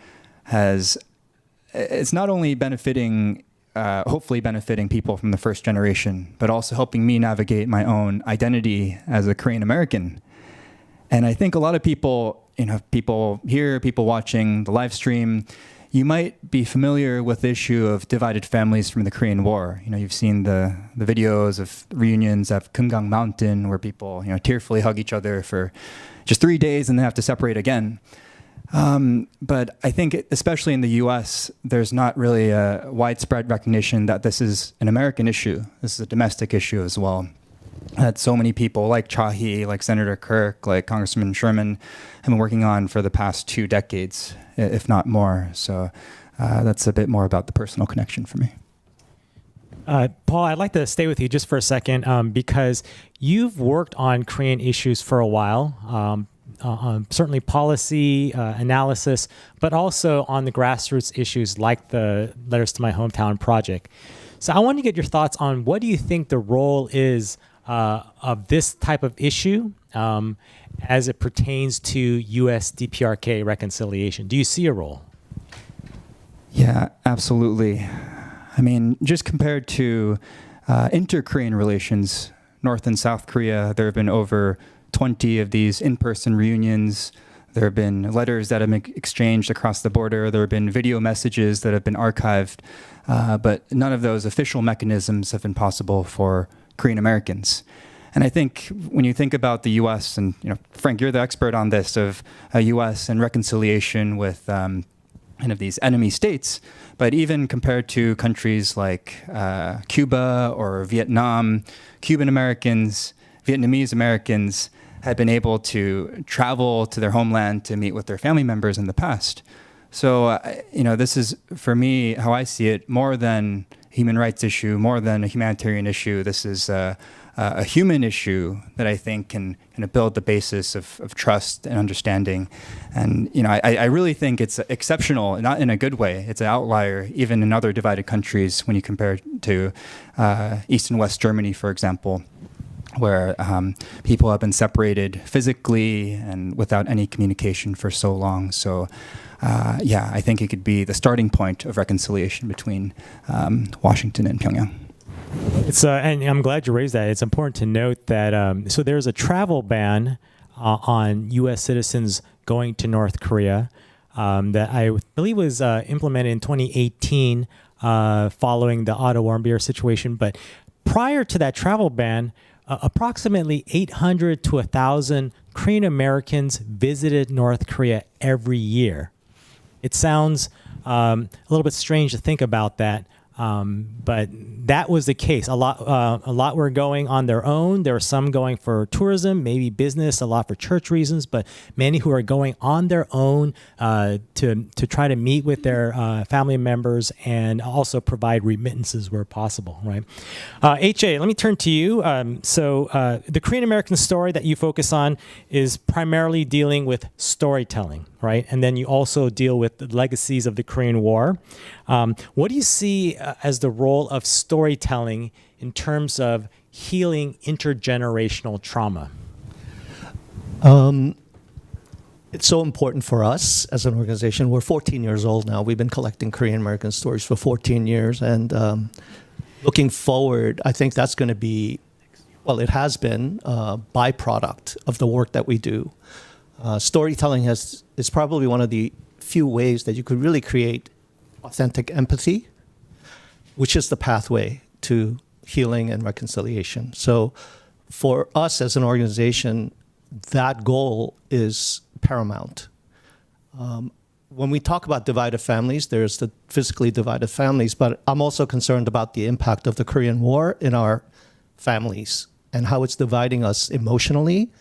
it's not only benefiting, hopefully benefiting people from the first generation, but also helping me navigate my own identity as a Korean American. And I think a lot of people, people here, people watching the live stream, you might be familiar with the issue of divided families from the Korean War. You've seen the videos of reunions at Kumgang Mountain where people, tearfully hug each other for just 3 days and then have to separate again. But I think, especially in the U.S., there's not really a widespread recognition that this is an American issue. This is a domestic issue as well. That so many people like Cha-hee, like Senator Kirk, like Congressman Sherman have been working on for the past 2 decades, if not more. So that's a bit more about the personal connection for me. Paul, I'd like to stay with you just for a second because you've worked on Korean issues for a while, certainly policy analysis, but also on the grassroots issues like the Letters to My Hometown project. So I want to get your thoughts on what do you think the role is of this type of issue as it pertains to U.S. DPRK reconciliation. Do you see a role? Yeah, absolutely. I mean, just compared to inter-Korean relations, North and South Korea, there have been over 20 of these in-person reunions. There have been letters that have been exchanged across the border. There have been video messages that have been archived. But none of those official mechanisms have been possible for Korean Americans. And I think when you think about the U.S., and Frank, you're the expert on this, of U.S. and reconciliation with kind of these enemy states, but even compared to countries like Cuba or Vietnam, Cuban Americans, Vietnamese Americans had been able to travel to their homeland to meet with their family members in the past. So, this is, for me, how I see it, more than a human rights issue, more than a humanitarian issue. This is a human issue that I think can kind of build the basis of trust and understanding. And, I really think it's exceptional, not in a good way. It's an outlier, even in other divided countries, when you compare it to East and West Germany, for example, where people have been separated physically and without any communication for so long. So, I think it could be the starting point of reconciliation between Washington and Pyongyang. It's and I'm glad you raised that. It's important to note that so there's a travel ban on U.S. citizens going to North Korea that I believe was implemented in 2018 following the Otto Warmbier situation. But prior to that travel ban, approximately 800 to 1,000 Korean Americans visited North Korea every year. It sounds a little bit strange to think about that. But that was the case. A lot were going on their own. There were some going for tourism, maybe business, a lot for church reasons, but many who are going on their own to try to meet with their family members and also provide remittances where possible, right? HA, let me turn to you. So the Korean American story that you focus on is primarily dealing with storytelling, right? And then you also deal with the legacies of the Korean War. What do you see as the role of storytelling in terms of healing intergenerational trauma? It's so important for us as an organization. We're 14 years old now. We've been collecting Korean American stories for 14 years. And looking forward, I think that's going to be, well, it has been a byproduct of the work that we do. Storytelling is probably one of the few ways that you could really create authentic empathy, which is the pathway to healing and reconciliation. So for us as an organization, that goal is paramount. When we talk about divided families, there's the physically divided families, but I'm also concerned about the impact of the Korean War in our families and how it's dividing us emotionally,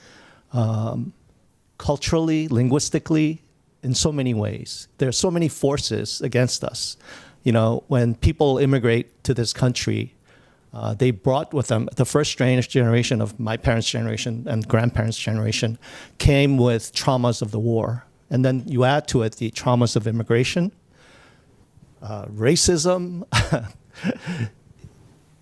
culturally, linguistically, in so many ways. There are so many forces against us. You know, when people immigrate to this country, they brought with them the first generation of my parents' generation and grandparents' generation came with traumas of the war. And then you add to it the traumas of immigration, racism,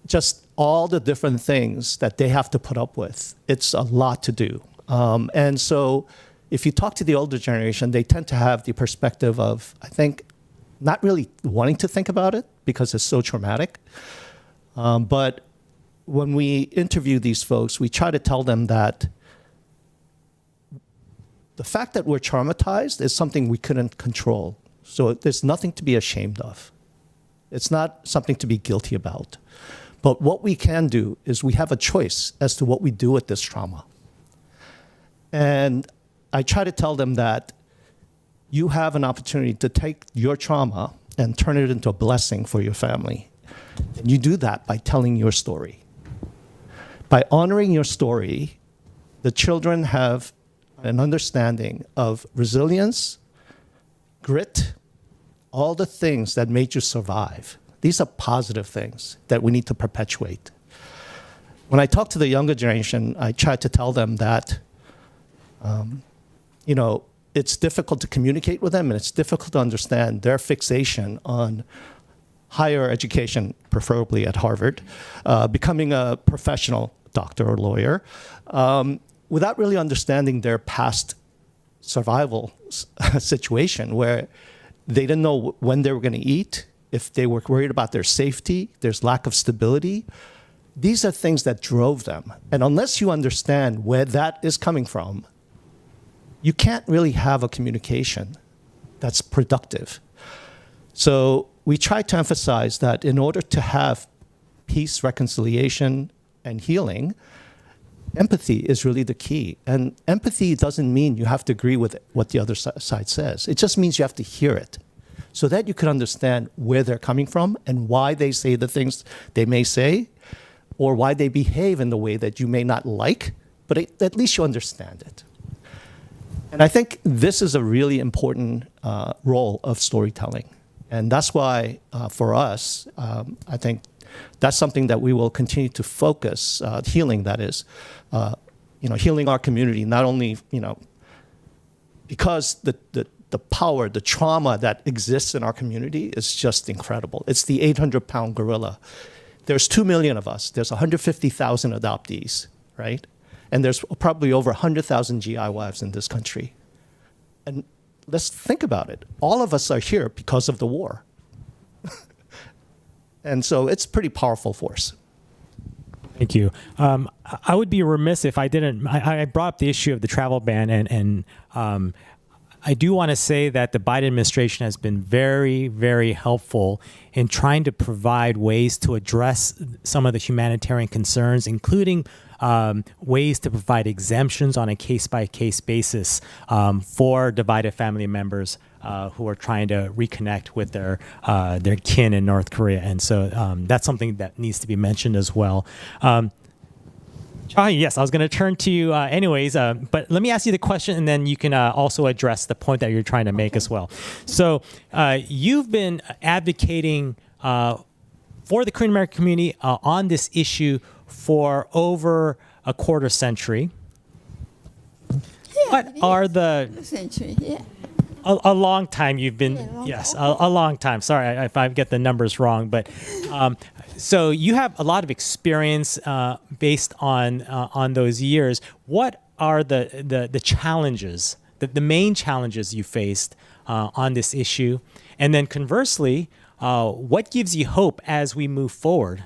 just all the different things that they have to put up with. It's a lot to do. And so if you talk to the older generation, they tend to have the perspective of, I think, not really wanting to think about it because it's so traumatic. But when we interview these folks, we try to tell them that the fact that we're traumatized is something we couldn't control. So there's nothing to be ashamed of. It's not something to be guilty about. But what we can do is we have a choice as to what we do with this trauma. And I try to tell them that you have an opportunity to take your trauma and turn it into a blessing for your family. And you do that by telling your story. By honoring your story, the children have an understanding of resilience, grit, all the things that made you survive. These are positive things that we need to perpetuate. When I talk to the younger generation, I try to tell them that it's difficult to communicate with them and it's difficult to understand their fixation on higher education, preferably at Harvard, becoming a professional doctor or lawyer, without really understanding their past survival situation where they didn't know when they were going to eat, if they were worried about their safety, there's lack of stability. These are things that drove them. And unless you understand where that is coming from, you can't really have a communication that's productive. So we try to emphasize that in order to have peace, reconciliation, and healing, empathy is really the key. And empathy doesn't mean you have to agree with what the other side says. It just means you have to hear it so that you can understand where they're coming from and why they say the things they may say or why they behave in the way that you may not like, but at least you understand it. And I think this is a really important role of storytelling. And that's why, for us, I think that's something that we will continue to focus, healing, that is, healing our community, not only, because the power, the trauma that exists in our community is just incredible. It's the 800-pound gorilla. There's 2 million of us. There's 150,000 adoptees, right? And there's probably over 100,000 GI wives in this country. And let's think about it. All of us are here because of the war. And so it's a pretty powerful force. Thank you. I would be remiss if I didn't. I brought up the issue of the travel ban, and I do want to say that the Biden administration has been very, very helpful in trying to provide ways to address some of the humanitarian concerns, including ways to provide exemptions on a case-by-case basis for divided family members who are trying to reconnect with their kin in North Korea. And so that's something that needs to be mentioned as well. Chahi, yes, I was going to turn to you anyways, but let me ask you the question, and then you can also address the point that you're trying to make as well. So you've been advocating for the Korean American community on this issue for over a quarter century. What are the... Century, yeah. A long time you've been, a long time. Sorry if I get the numbers wrong, but so you have a lot of experience based on those years. What are the challenges, the main challenges you faced on this issue? And then conversely, what gives you hope as we move forward?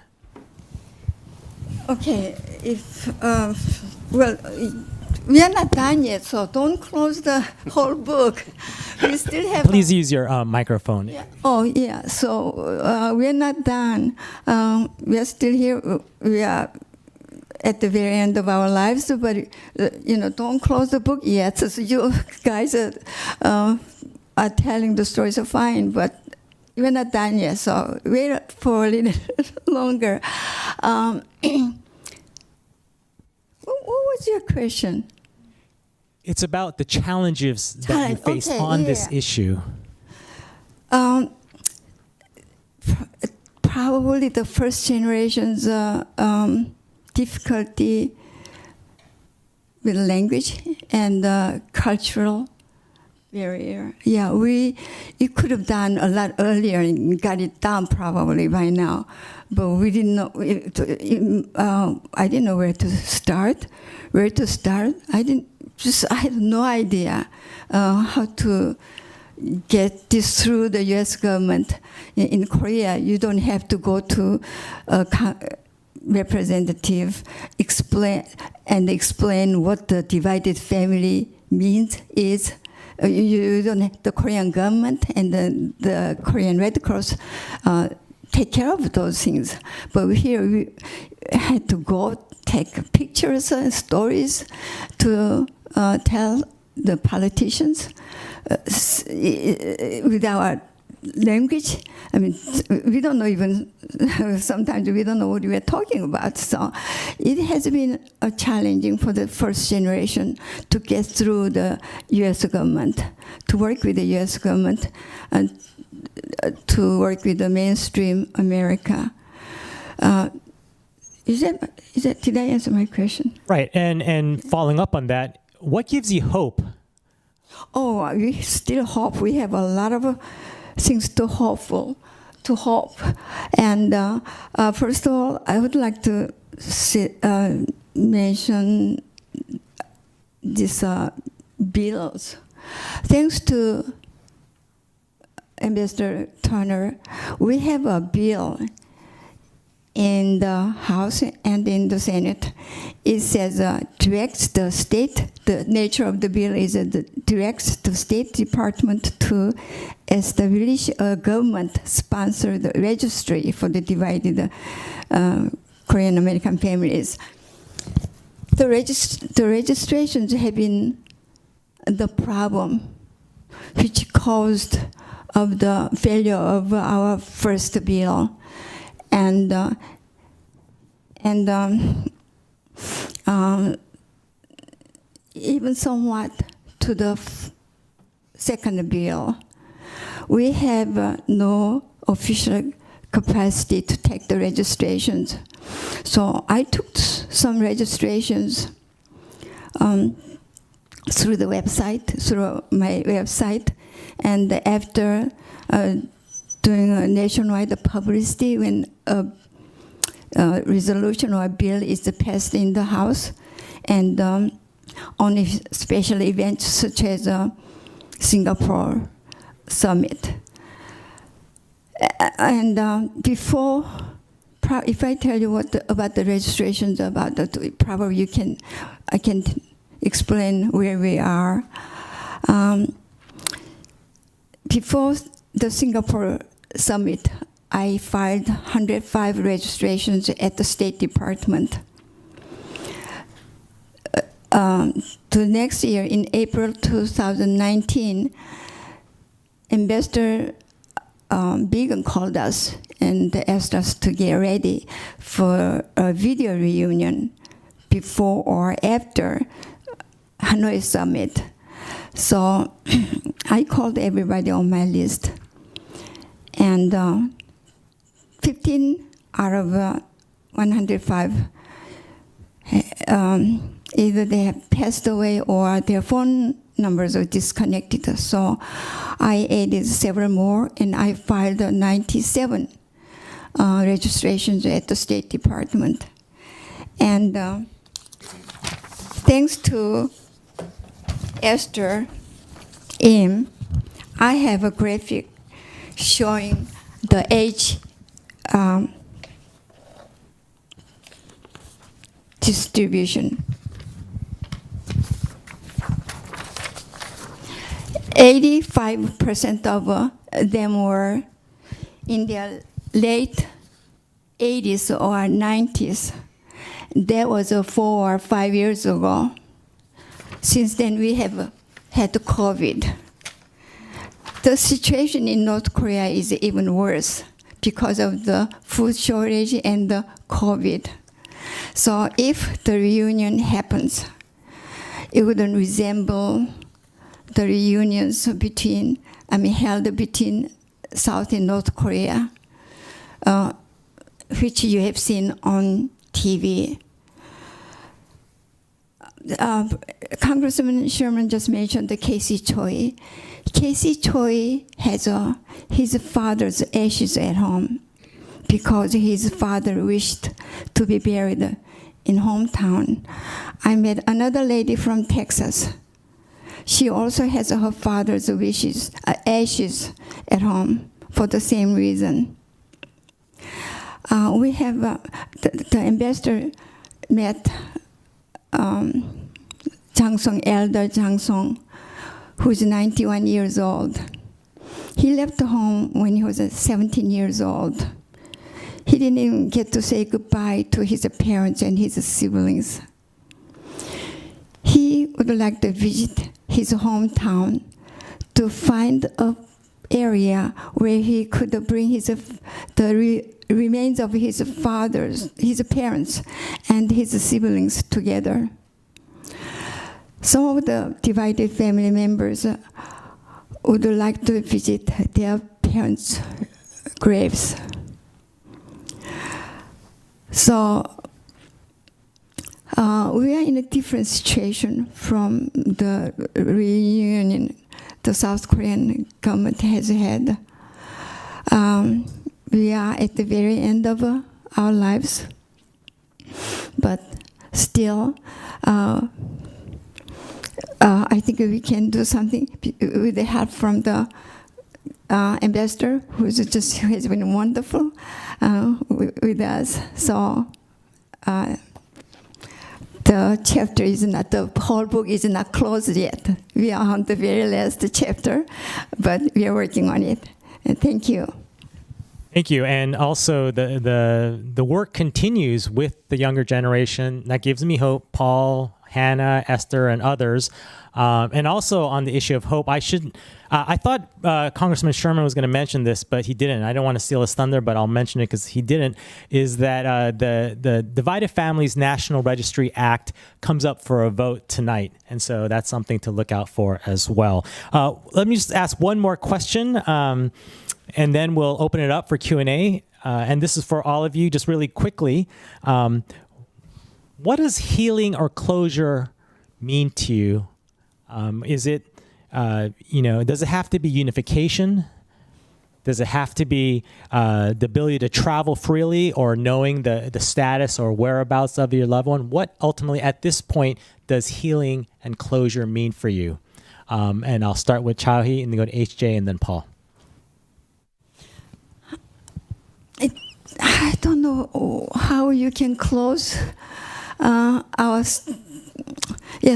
Okay, we are not done yet, so don't close the whole book. We still have. Please use your microphone. Yeah. Oh, yeah. So we are not done. We are still here. We are at the very end of our lives, but don't close the book yet. So you guys are telling the stories are fine, but we're not done yet. So wait for a little longer. What was your question? It's about the challenges that you face on this issue. Probably the first generation's difficulty with language and cultural barrier. Yeah, it could have done a lot earlier and got it down probably by now, but we didn't know. I didn't know where to start. I had no idea how to get this through the U.S. government. In Korea, you don't have to go to a representative explain what the divided family is. You don't have the Korean government and the Korean Red Cross take care of those things. But here we had to go take pictures and stories to tell the politicians with our language. I mean, we don't know even, sometimes we don't know what we are talking about. So it has been challenging for the first generation to get through the U.S. government, to work with the U.S. government, and to work with the mainstream America. Did I answer my question? Right, and following up on that, what gives you hope? Oh, we still hope. We have a lot of things to hope. And first of all, I would like to mention these bills. Thanks to Ambassador Turner, we have a bill in the House and in the Senate. It says directs the state, the nature of the bill is directs the State Department to establish a government-sponsored registry for the divided Korean American families. The registrations have been the problem which caused of the failure of our first bill. And even somewhat to the second bill. We have no official capacity to take the registrations. So I took some registrations through my website, and after doing a nationwide publicity, when a resolution or a bill is passed in the House, and on special events such as Singapore summit. And before, if I tell you about the registrations, probably I can explain where we are. Before the Singapore summit, I filed 105 registrations at the State Department. The next year, in April 2019, Ambassador Began called us and asked us to get ready for a video reunion before or after Hanoi Summit. So I called everybody on my list. And 15 out of 105, either they have passed away or their phone numbers are disconnected. So I added several more, and I filed 97 registrations at the State Department. And thanks to Esther Im, I have a graphic showing the age distribution. 85% of them were in their late 80s or 90s. That was 4 or 5 years ago. Since then, we have had COVID. The situation in North Korea is even worse because of the food shortage and the COVID. So if the reunion happens, it wouldn't resemble the reunions held between South and North Korea, which you have seen on TV. Congressman Sherman just mentioned the Casey Choi. Casey Choi has his father's ashes at home because his father wished to be buried in hometown. I met another lady from Texas. She also has her father's ashes at home for the same reason. We have the ambassador met Elder Jang Song, who's 91 years old. He left home when he was 17 years old. He didn't even get to say goodbye to his parents and his siblings. He would like to visit his hometown to find an area where he could bring the remains of his parents, and his siblings together. Some of the divided family members would like to visit their parents' graves. So we are in a different situation from the reunion the South Korean government has had. We are at the very end of our lives, but still, I think we can do something with the help from the ambassador, who has been wonderful with us. So the whole book is not closed yet. We are on the very last chapter, but we are working on it. And thank you. Thank you. And also the work continues with the younger generation. That gives me hope. Paul, Hannah, Esther, and others. And also on the issue of hope, I thought Congressman Sherman was going to mention this, but he didn't. I don't want to steal his thunder, but I'll mention it because he didn't, is that the Divided Families National Registry Act comes up for a vote tonight. And so that's something to look out for as well. Let me just ask one more question, and then we'll open it up for Q&A. And this is for all of you, just really quickly. What does healing or closure mean to you? Is it, does it have to be unification? Does it have to be the ability to travel freely or knowing the status or whereabouts of your loved one? What ultimately at this point does healing and closure mean for you? And I'll start with Chao-hee and then go to HJ and then Paul. I don't know how you can close our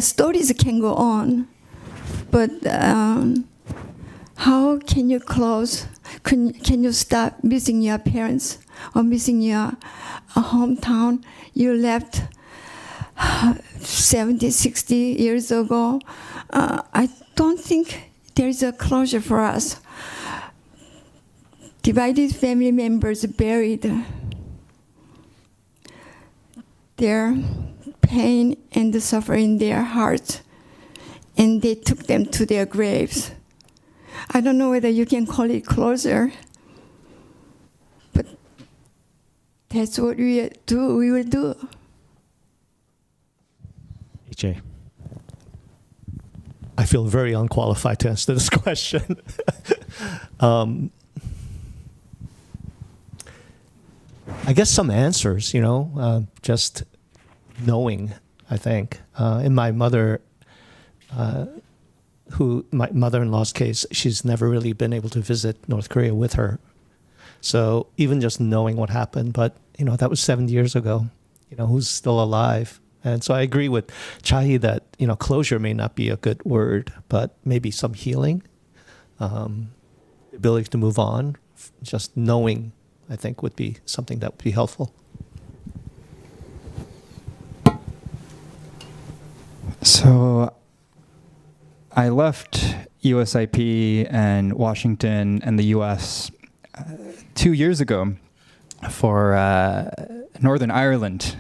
stories can go on, but how can you close? Can you stop missing your parents or missing your hometown you left 70, 60 years ago? I don't think there's a closure for us. divided family members buried their pain and suffering in their hearts, and they took them to their graves. I don't know whether you can call it closure, but that's what we will do. HJ. I feel very unqualified to answer this question. I guess some answers, just knowing, I think. In my mother, my mother-in-law's case, she's never really been able to visit North Korea with her. So even just knowing what happened, but, that was 7 years ago, who's still alive. And so I agree with Chahi that, closure may not be a good word, but maybe some healing, the ability to move on, just knowing, I think, would be something that would be helpful. So I left USIP and Washington and the US 2 years ago for Northern Ireland.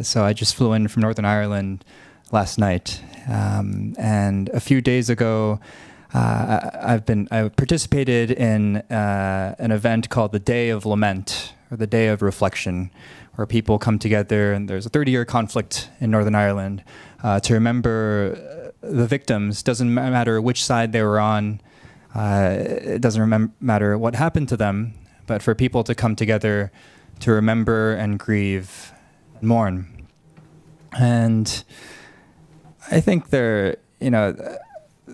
So I just flew in from Northern Ireland last night. And a few days ago, I participated in an event called the Day of Lament, or the Day of Reflection, where people come together, and there's a 30-year conflict in Northern Ireland to remember the victims. Doesn't matter which side they were on. It doesn't matter what happened to them, but for people to come together to remember and grieve and mourn. And I think through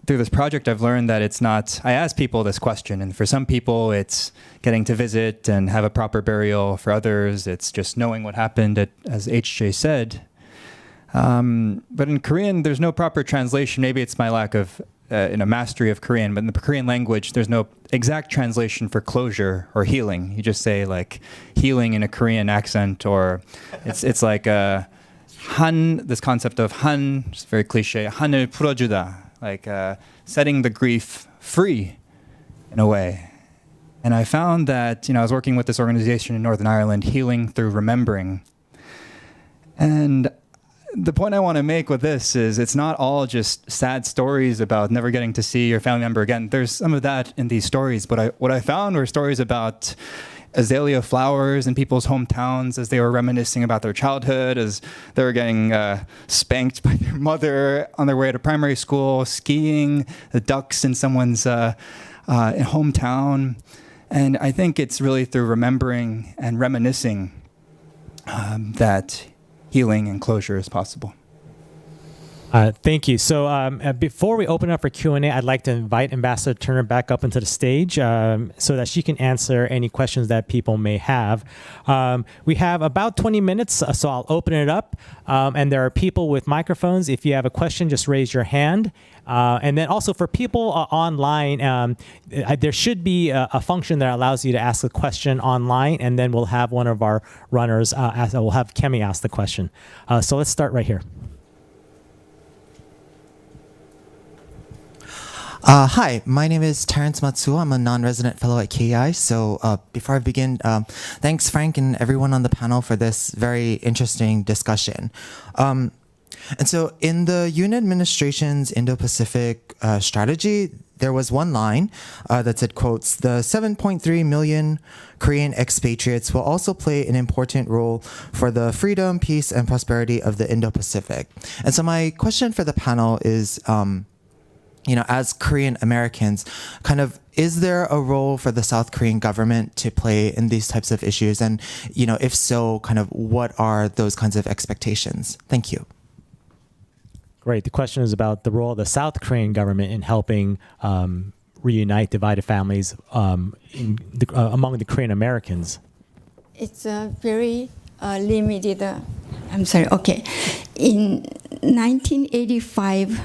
this project, I've learned that it's not, I ask people this question, and for some people, it's getting to visit and have a proper burial. For others, it's just knowing what happened, as HJ said. But in Korean, there's no proper translation. Maybe it's my lack of mastery of Korean, but in the Korean language, there's no exact translation for closure or healing. You just say like healing in a Korean accent, or it's like this concept of han, it's very cliche, 한을 풀어주다, like setting the grief free in a way. And I found that, I was working with this organization in Northern Ireland, Healing Through Remembering. And the point I want to make with this is it's not all just sad stories about never getting to see your family member again. There's some of that in these stories, but what I found were stories about azalea flowers in people's hometowns as they were reminiscing about their childhood, as they were getting spanked by their mother on their way to primary school, skiing, the ducks in someone's hometown. And I think it's really through remembering and reminiscing that healing and closure is possible. Thank you. So before we open up for Q&A, I'd like to invite Ambassador Turner back up into the stage so that she can answer any questions that people may have. We have about 20 minutes, so I'll open it up. And there are people with microphones. If you have a question, just raise your hand. And then also for people online, there should be a function that allows you to ask a question online, and then we'll have one of our runners, we'll have Kemi ask the question. So let's start right here. Hi, my name is Terrence Matsuo. I'm a non-resident fellow at KEI. So before I begin, thanks Frank and everyone on the panel for this very interesting discussion. And so in the UN administration's Indo-Pacific strategy, there was one line that said, quotes, "The 7.3 million Korean expatriates will also play an important role for the freedom, peace, and prosperity of the Indo-Pacific." And so my question for the panel is, as Korean Americans, is there a role for the South Korean government to play in these types of issues? And, if so, what are those kinds of expectations? Thank you. Great. The question is about the role of the South Korean government in helping reunite divided families among the Korean Americans. It's a very limited, okay. In 1985,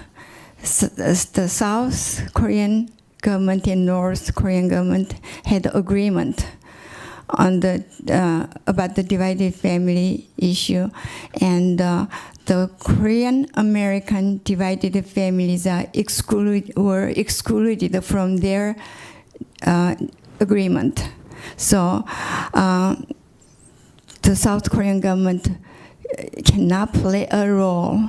the South Korean government and North Korean government had agreement on about the divided family issue, and the Korean American divided families were excluded from their agreement. So the South Korean government cannot play a role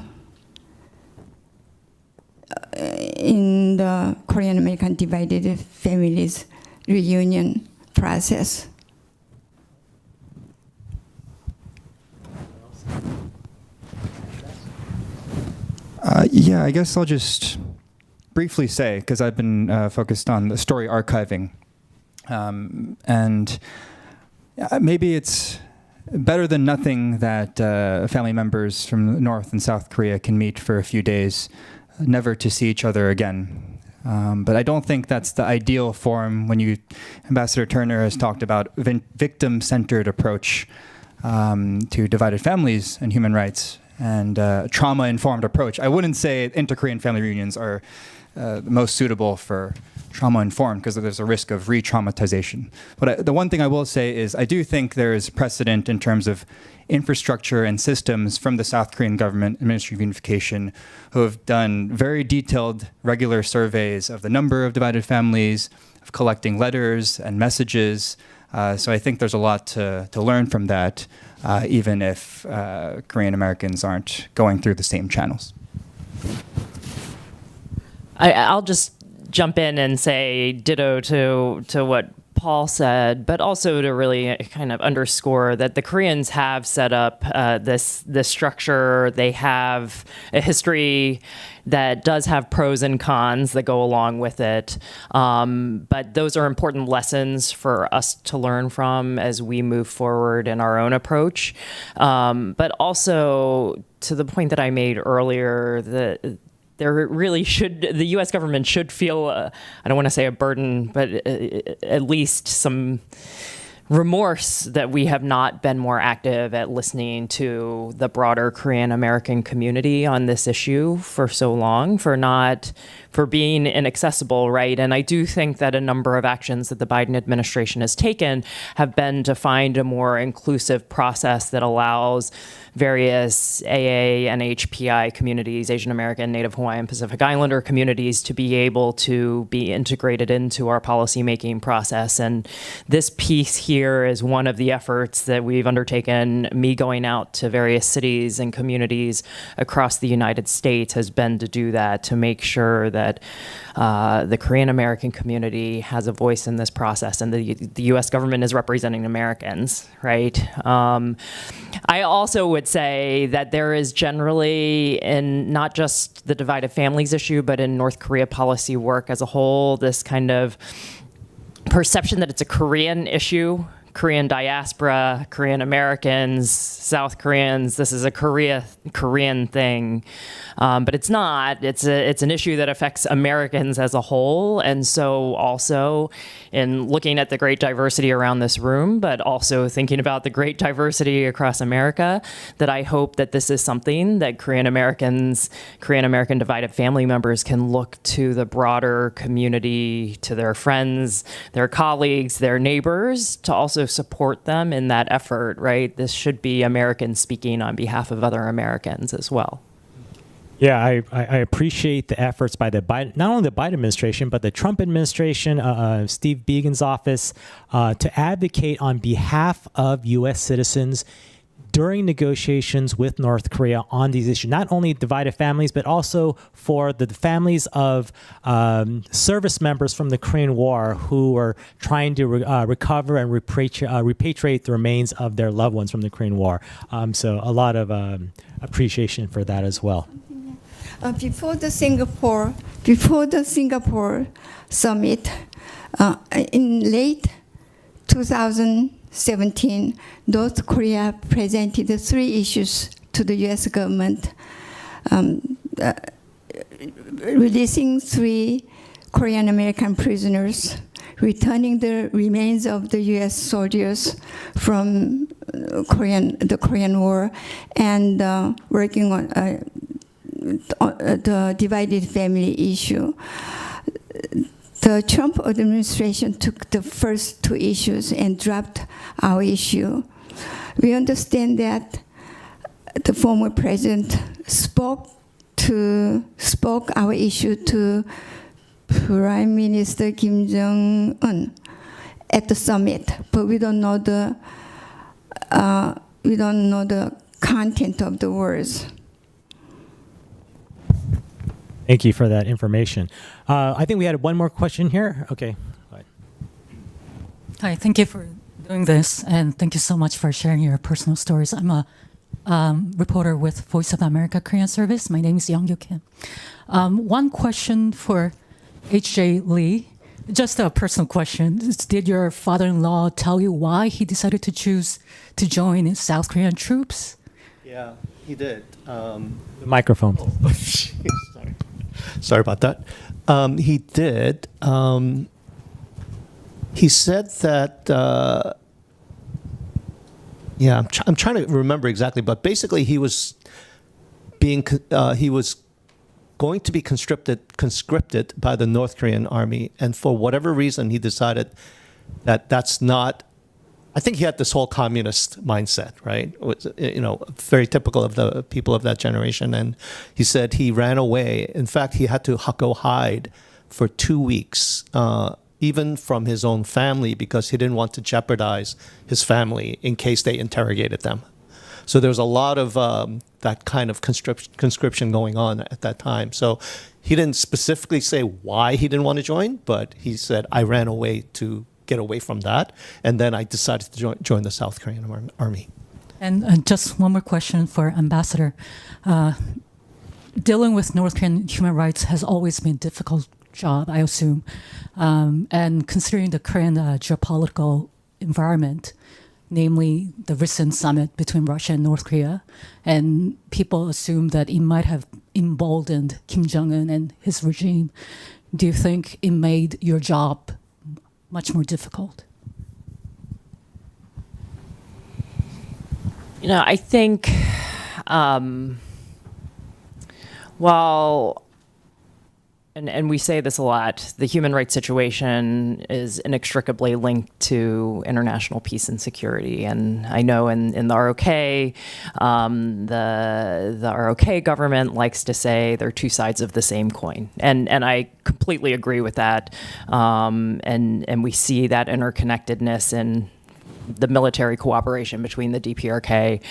in the Korean-American divided families reunion process. Yeah, I guess I'll just briefly say, because I've been focused on the story archiving, and maybe it's better than nothing that family members from North and South Korea can meet for a few days, never to see each other again. But I don't think that's the ideal form when Ambassador Turner has talked about victim-centered approach to divided families and human rights and trauma-informed approach. I wouldn't say inter-Korean family reunions are the most suitable for trauma-informed because there's a risk of re-traumatization. But the one thing I will say is I do think there is precedent in terms of infrastructure and systems from the South Korean government and Ministry of Unification who have done very detailed, regular surveys of the number of divided families, of collecting letters and messages. So I think there's a lot to learn from that, even if Korean Americans aren't going through the same channels. I'll just jump in and say ditto to what Paul said, but also to really kind of underscore that the Koreans have set up this structure. They have a history that does have pros and cons that go along with it. But those are important lessons for us to learn from as we move forward in our own approach. But also to the point that I made earlier, there really the U.S. government should feel, I don't want to say a burden, but at least some remorse that we have not been more active at listening to the broader Korean American community on this issue for so long, for being inaccessible, right? And I do think that a number of actions that the Biden administration has taken have been to find a more inclusive process that allows various AA and HPI communities, Asian American, Native Hawaiian, Pacific Islander communities, to be able to be integrated into our policymaking process. And this piece here is one of the efforts that we've undertaken. Me going out to various cities and communities across the United States has been to do that, to make sure that the Korean American community has a voice in this process, and the U.S. government is representing Americans, right? I also would say that there is generally, in not just the divided families issue, but in North Korea policy work as a whole, this kind of perception that it's a Korean issue, Korean diaspora, Korean Americans, South Koreans, this is a Korean thing. But it's not. It's an issue that affects Americans as a whole. And so also in looking at the great diversity around this room, but also thinking about the great diversity across America, that I hope that this is something that Korean American divided family members can look to the broader community, to their friends, their colleagues, their neighbors, to also support them in that effort, right? This should be Americans speaking on behalf of other Americans as well. Yeah, I appreciate the efforts by not only the Biden administration, but the Trump administration, Steve Biegun's office, to advocate on behalf of U.S. citizens during negotiations with North Korea on these issues, not only divided families, but also for the families of service members from the Korean War who were trying to recover and repatriate the remains of their loved ones from the Korean War. So a lot of appreciation for that as well. Before the Singapore summit, in late 2017, North Korea presented 3 issues to the U.S. government, releasing 3 Korean American prisoners, returning the remains of the U.S. soldiers from the Korean War, and working on the divided family issue. The Trump administration took the first 2 issues and dropped our issue. We understand that the former president spoke our issue to Prime Minister Kim Jong-un at the summit, but we don't know the content of the words. Thank you for that information. I think we had one more question here. Okay. Go ahead. Hi, thank you for doing this, and thank you so much for sharing your personal stories. I'm a reporter with Voice of America Korean Service. My name is Young-Yu Kim. One question for H.J. Lee, just a personal question. Did your father-in-law tell you why he decided to choose to join South Korean troops? Yeah, he did. The microphone. Oh, sorry about that. He did. He said that. Yeah, I'm trying to remember exactly, but basically he was going to be conscripted by the North Korean army, and for whatever reason he decided that that's not. I think he had this whole communist mindset, right? Very typical of the people of that generation. And he said he ran away. In fact, he had to go hide for 2 weeks, even from his own family, because he didn't want to jeopardize his family in case they interrogated them. So there was a lot of that kind of conscription going on at that time. So he didn't specifically say why he didn't want to join, but he said, I ran away to get away from that, and then I decided to join the South Korean army. And just one more question for Ambassador. Dealing with North Korean human rights has always been a difficult job, I assume. And considering the current geopolitical environment, namely the recent summit between Russia and North Korea, and people assume that it might have emboldened Kim Jong-un and his regime, do you think it made your job much more difficult? I think while, and we say this a lot, the human rights situation is inextricably linked to international peace and security. And I know in the ROK, the ROK government likes to say they're two sides of the same coin. And I completely agree with that. And we see that interconnectedness in the military cooperation between the DPRK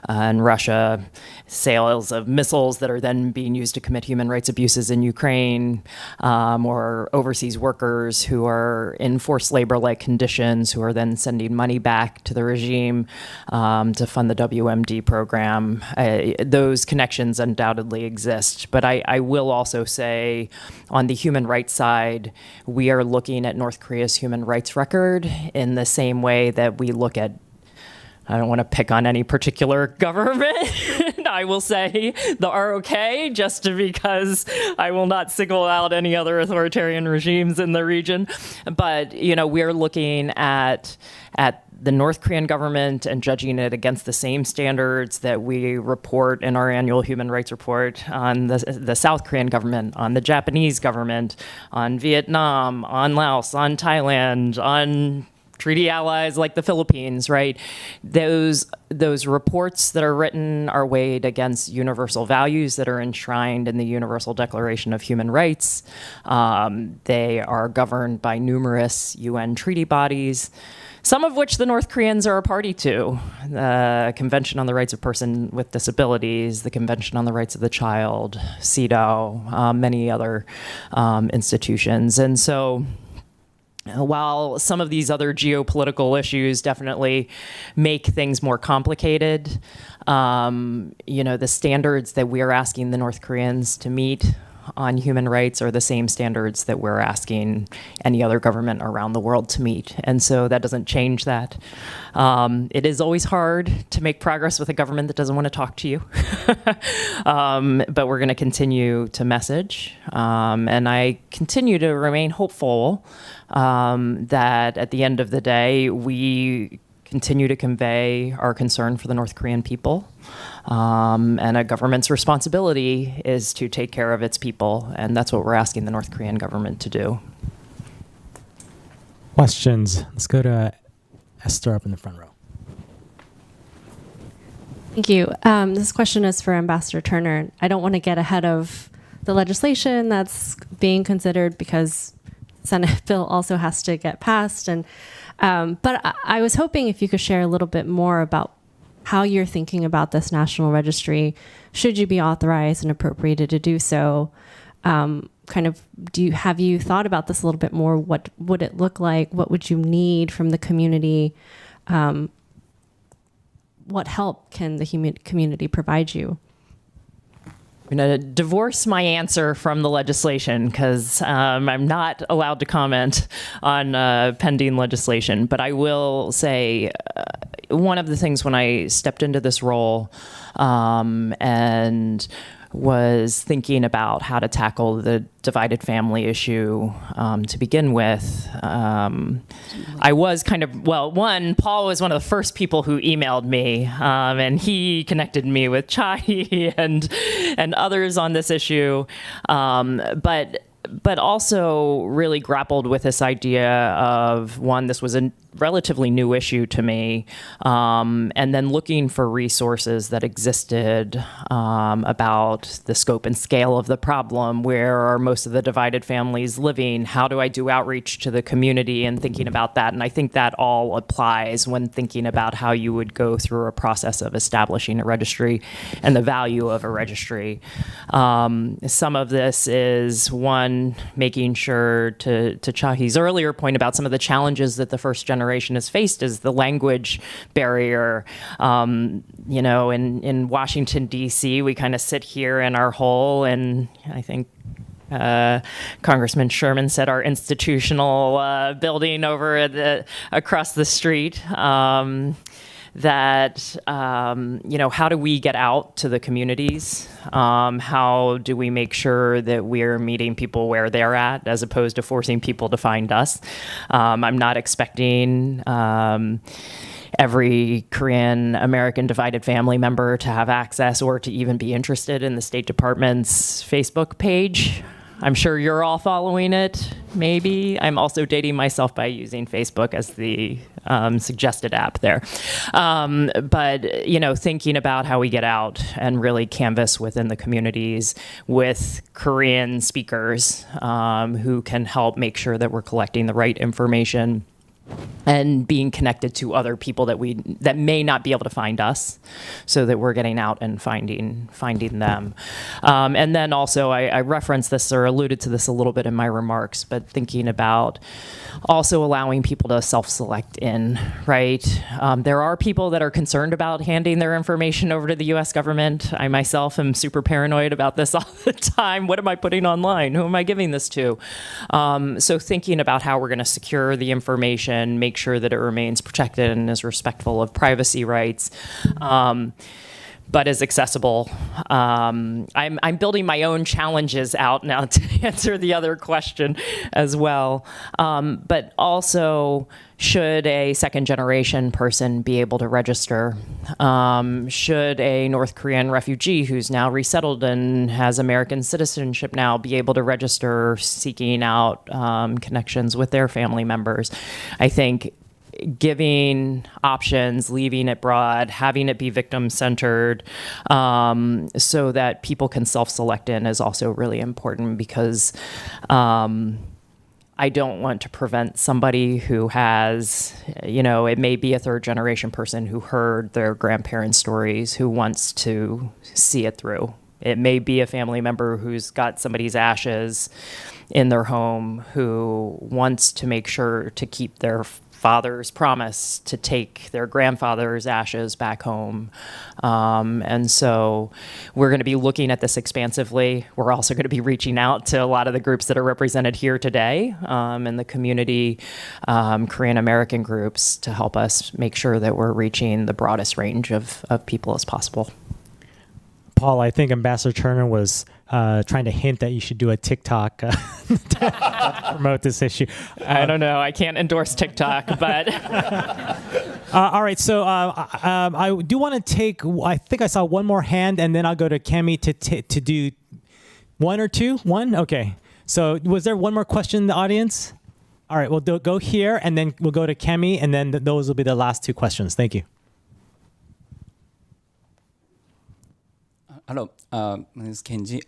and Russia, sales of missiles that are then being used to commit human rights abuses in Ukraine, or overseas workers who are in forced labor-like conditions, who are then sending money back to the regime to fund the WMD program. Those connections undoubtedly exist. But I will also say, on the human rights side, we are looking at North Korea's human rights record in the same way that we look at, I don't want to pick on any particular government, I will say the ROK, just because I will not single out any other authoritarian regimes in the region. But, we're looking at the North Korean government and judging it against the same standards that we report in our annual human rights report on the South Korean government, on the Japanese government, on Vietnam, on Laos, on Thailand, on treaty allies like the Philippines, right? Those reports that are written are weighed against universal values that are enshrined in the Universal Declaration of Human Rights. They are governed by numerous UN treaty bodies, some of which the North Koreans are a party to. The Convention on the Rights of Persons with Disabilities, the Convention on the Rights of the Child, CEDAW, many other institutions. And so, while some of these other geopolitical issues definitely make things more complicated, the standards that we're asking the North Koreans to meet on human rights are the same standards that we're asking any other government around the world to meet. And so that doesn't change that. It is always hard to make progress with a government that doesn't want to talk to you. But we're going to continue to message. And I continue to remain hopeful that at the end of the day, we continue to convey our concern for the North Korean people. And a government's responsibility is to take care of its people, and that's what we're asking the North Korean government to do. Questions? Let's go to Esther up in the front row. Thank you. This question is for Ambassador Turner. I don't want to get ahead of the legislation that's being considered because Senate bill also has to get passed. And but I was hoping if you could share a little bit more about how you're thinking about this national registry. Should you be authorized and appropriated to do so? Have you thought about this a little bit more? What would it look like? What would you need from the community? What help can the community provide you? I'm going to divorce my answer from the legislation because I'm not allowed to comment on pending legislation. But I will say one of the things when I stepped into this role and was thinking about how to tackle the divided family issue to begin with. I was Paul was one of the first people who emailed me, and he connected me with Chahi and others on this issue. But also really grappled with this idea of, one, this was a relatively new issue to me, and then looking for resources that existed about the scope and scale of the problem. Where are most of the divided families living? How do I do outreach to the community and thinking about that? And I think that all applies when thinking about how you would go through a process of establishing a registry and the value of a registry. Some of this is, one, making sure, to Chahi's earlier point about some of the challenges that the first generation has faced, is the language barrier. In Washington, D.C., we kind of sit here in our hole, and I think Congressman Sherman said our institutional building over across the street. How do we get out to the communities? How do we make sure that we're meeting people where they're at, as opposed to forcing people to find us? I'm not expecting every Korean American divided family member to have access or to even be interested in the State Department's Facebook page. I'm sure you're all following it, maybe. I'm also dating myself by using Facebook as the suggested app there. But thinking about how we get out and really canvass within the communities with Korean speakers who can help make sure that we're collecting the right information and being connected to other people that may not be able to find us, so that we're getting out and finding them. And then also, I referenced this or alluded to this a little bit in my remarks, but thinking about also allowing people to self-select in, right? There are people that are concerned about handing their information over to the U.S. government. I myself am super paranoid about this all the time. What am I putting online? Who am I giving this to? So thinking about how we're going to secure the information, make sure that it remains protected and is respectful of privacy rights, but is accessible. I'm building my own challenges out now to answer the other question as well. But also, should a second generation person be able to register? Should a North Korean refugee who's now resettled and has American citizenship now be able to register, seeking out connections with their family members? I think giving options, leaving it broad, having it be victim-centered, so that people can self-select in is also really important, because I don't want to prevent somebody who has, it may be a third-generation person who heard their grandparents' stories, who wants to see it through. It may be a family member who's got somebody's ashes in their home, who wants to make sure to keep their father's promise to take their grandfather's ashes back home. And so we're going to be looking at this expansively. We're also going to be reaching out to a lot of the groups that are represented here today in the community, Korean American groups, to help us make sure that we're reaching the broadest range of people as possible. Paul, I think Ambassador Turner was trying to hint that you should do a TikTok to promote this issue. I don't know. I can't endorse TikTok, but... all right. So I do want to take, I think I saw one more hand, and then I'll go to Kemi to do one or two. One? Okay. So was there one more question in the audience? All right. We'll go here, and then we'll go to Kemi, and then those will be the last two questions. Thank you. Hello, my name is Kenji.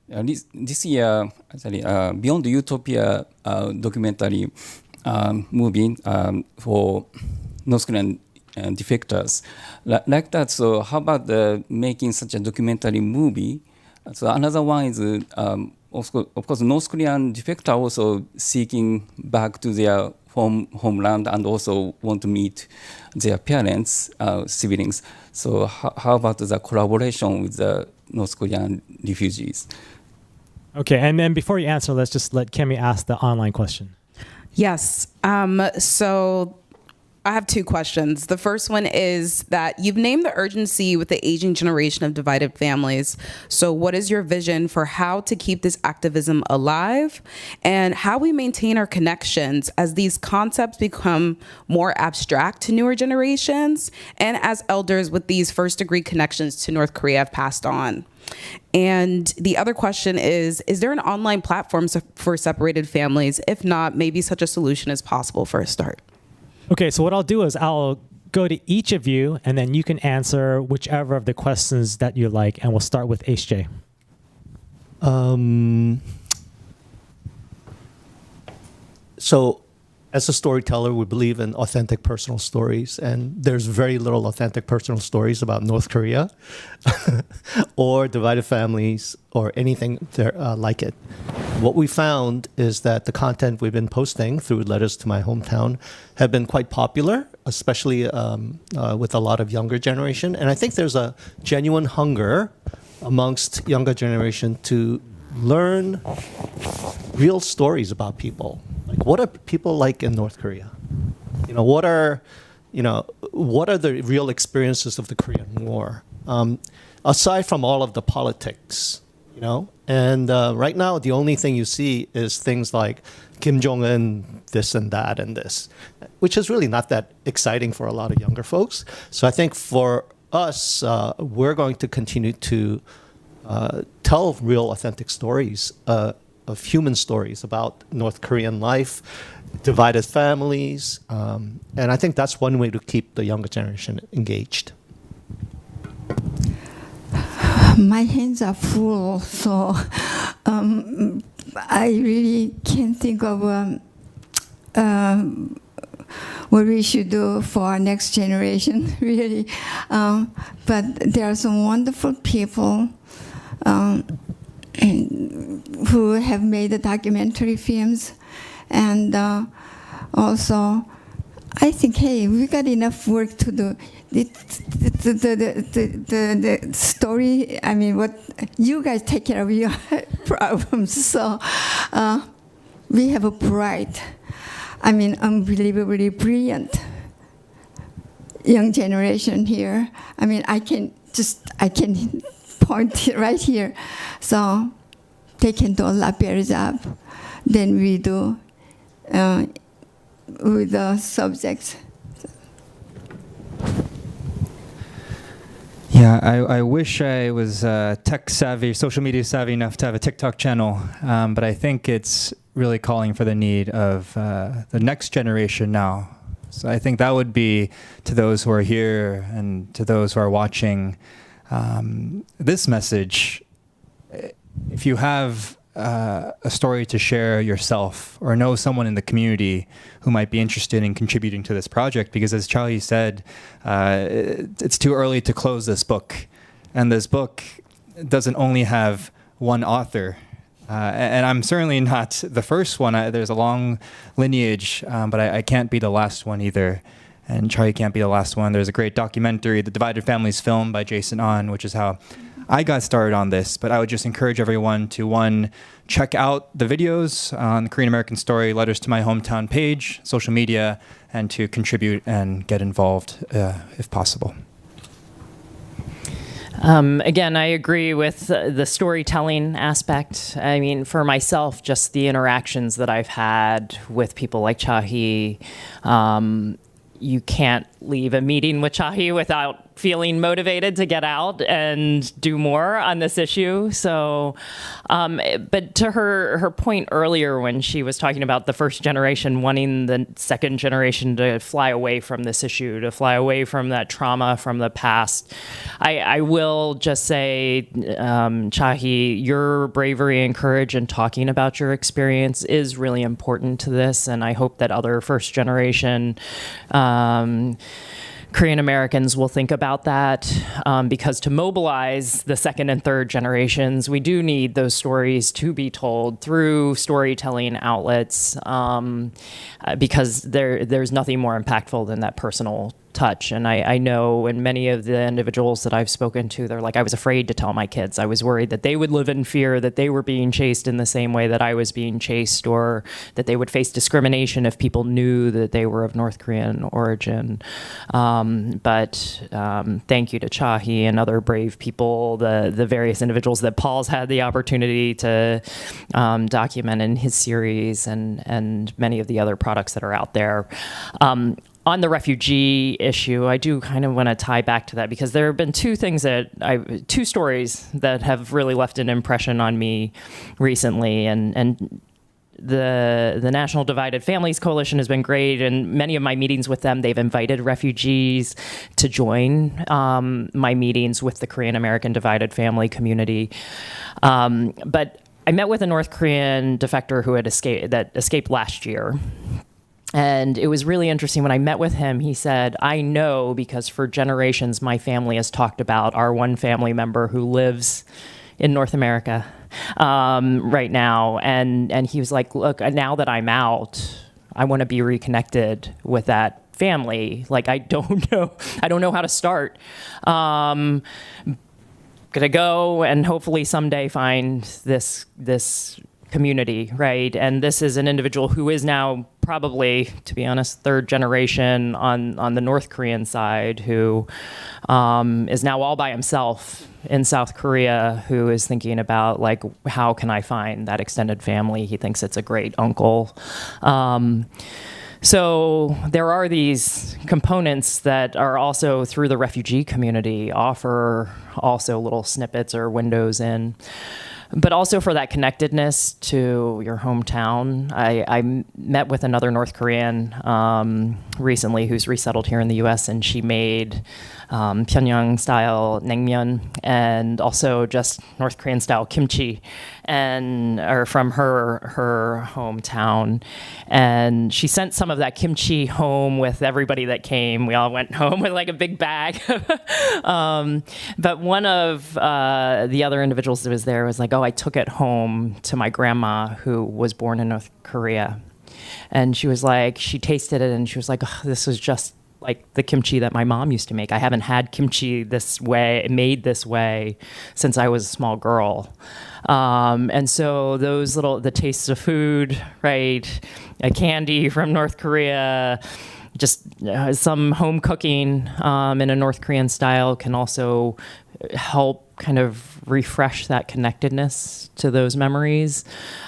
this year, actually, Beyond Utopia documentary movie for North Korean defectors. Like that, so how about making such a documentary movie? So another one is, of course, North Korean defectors also seeking back to their homeland and also want to meet their parents, siblings. So how about the collaboration with the North Korean refugees? Okay, and then before you answer, let's just let Kemi ask the online question. Yes. So I have two questions. The first one is that you've named the urgency with the aging generation of divided families. So what is your vision for how to keep this activism alive and how we maintain our connections as these concepts become more abstract to newer generations and as elders with these first-degree connections to North Korea have passed on? And the other question is there an online platform for separated families? If not, maybe such a solution is possible for a start. Okay, so what I'll do is I'll go to each of you, and then you can answer whichever of the questions that you like, and we'll start with HJ. So as a storyteller, we believe in authentic personal stories, and there's very little authentic personal stories about North Korea or divided families or anything like it. What we found is that the content we've been posting through Letters to My Hometown have been quite popular, especially with a lot of younger generation. And I think there's a genuine hunger amongst younger generation to learn real stories about people. Like, what are people like in North Korea? What are the real experiences of the Korean War? Aside from all of the politics, And right now, the only thing you see is things like Kim Jong-un, this and that and this, which is really not that exciting for a lot of younger folks. So I think for us, we're going to continue to tell real, authentic stories of human stories about North Korean life, divided families, and I think that's one way to keep the younger generation engaged. My hands are full, so I really can't think of what we should do for our next generation, really. But there are some wonderful people who have made the documentary films, and also I think, hey, we got enough work to do. The story, I mean, what you guys take care of your problems. So we have a bright, unbelievably brilliant young generation here. I can point it right here. So they can do a lot better job than we do with the subjects. Yeah, I wish I was tech savvy, social media savvy enough to have a TikTok channel, but I think it's really calling for the need of the next generation now. So I think that would be to those who are here and to those who are watching this message. If you have a story to share yourself or know someone in the community who might be interested in contributing to this project, because as Charlie said, it's too early to close this book. And this book doesn't only have one author. And I'm certainly not the first one. There's a long lineage, but I can't be the last one either. And Charlie can't be the last one. There's a great documentary, The Divided Families film by Jason Ahn, which is how I got started on this. But I would just encourage everyone to, one, check out the videos on the Korean American Story Letters to My Hometown page, social media, and to contribute and get involved if possible. Again, I agree with the storytelling aspect. I mean, for myself, just the interactions that I've had with people like Chahi, you can't leave a meeting with Chahi without feeling motivated to get out and do more on this issue. So, but to her point earlier when she was talking about the first generation wanting the second generation to fly away from this issue, to fly away from that trauma from the past, I will just say, Chahi, your bravery and courage in talking about your experience is really important to this, and I hope that other first generation Korean Americans will think about that, because to mobilize the second and third generations, we do need those stories to be told through storytelling outlets, because there's nothing more impactful than that personal touch. And I know in many of the individuals that I've spoken to, they're like, I was afraid to tell my kids. I was worried that they would live in fear, that they were being chased in the same way that I was being chased, or that they would face discrimination if people knew that they were of North Korean origin. But thank you to Chahi and other brave people, the various individuals that Paul's had the opportunity to document in his series, and many of the other products that are out there. On the refugee issue, I do kind of want to tie back to that, because there have been two stories that have really left an impression on me recently, and the National Divided Families Coalition has been great, and many of my meetings with them, they've invited refugees to join my meetings with the Korean American divided family community. But I met with a North Korean defector who had escaped last year. And it was really interesting. When I met with him, he said, I know because for generations my family has talked about our one family member who lives in North America right now. And he was like, look, now that I'm out, I want to be reconnected with that family. Like, I don't know how to start. Gonna go and hopefully someday find this community, right? And this is an individual who is now probably, to be honest, third generation on the North Korean side, who is now all by himself in South Korea, who is thinking about, like, how can I find that extended family? He thinks it's a great uncle. So there are these components that are also through the refugee community, offer also little snippets or windows in. But also for that connectedness to your hometown. I met with another North Korean recently who's resettled here in the U.S., and she made Pyongyang-style naengmyeon and also just North Korean-style kimchi, from her hometown. And she sent some of that kimchi home with everybody that came. We all went home with like a big bag. But one of the other individuals that was there was like, oh, I took it home to my grandma who was born in North Korea. And she was like, she tasted it and she was like, oh, this is just like the kimchi that my mom used to make. I haven't had kimchi this way, made this way, since I was a small girl. And so the tastes of food, right? A candy from North Korea, just some home cooking in a North Korean style can also help kind of refresh that connectedness to those memories.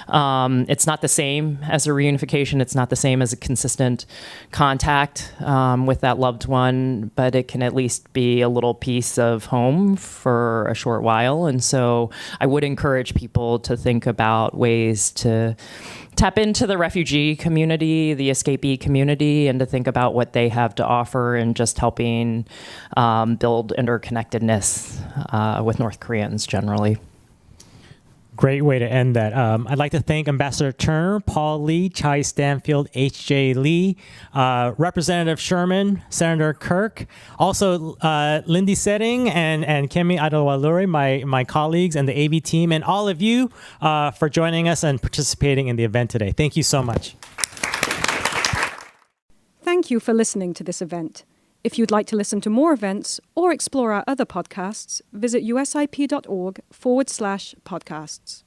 It's not the same as a reunification. It's not the same as a consistent contact with that loved one, but it can at least be a little piece of home for a short while. And so I would encourage people to think about ways to tap into the refugee community, the escapee community, and to think about what they have to offer and just helping build interconnectedness with North Koreans generally. Great way to end that. I'd like to thank Ambassador Turner, Paul Lee, Chai Stanfield, H.J. Lee, Representative Sherman, Senator Kirk, also Lindy Setting and Kemi Adewalure, my colleagues and the AV team, and all of you for joining us and participating in the event today. Thank you so much. Thank you for listening to this event. If you'd like to listen to more events or explore our other podcasts, visit usip.org/podcasts.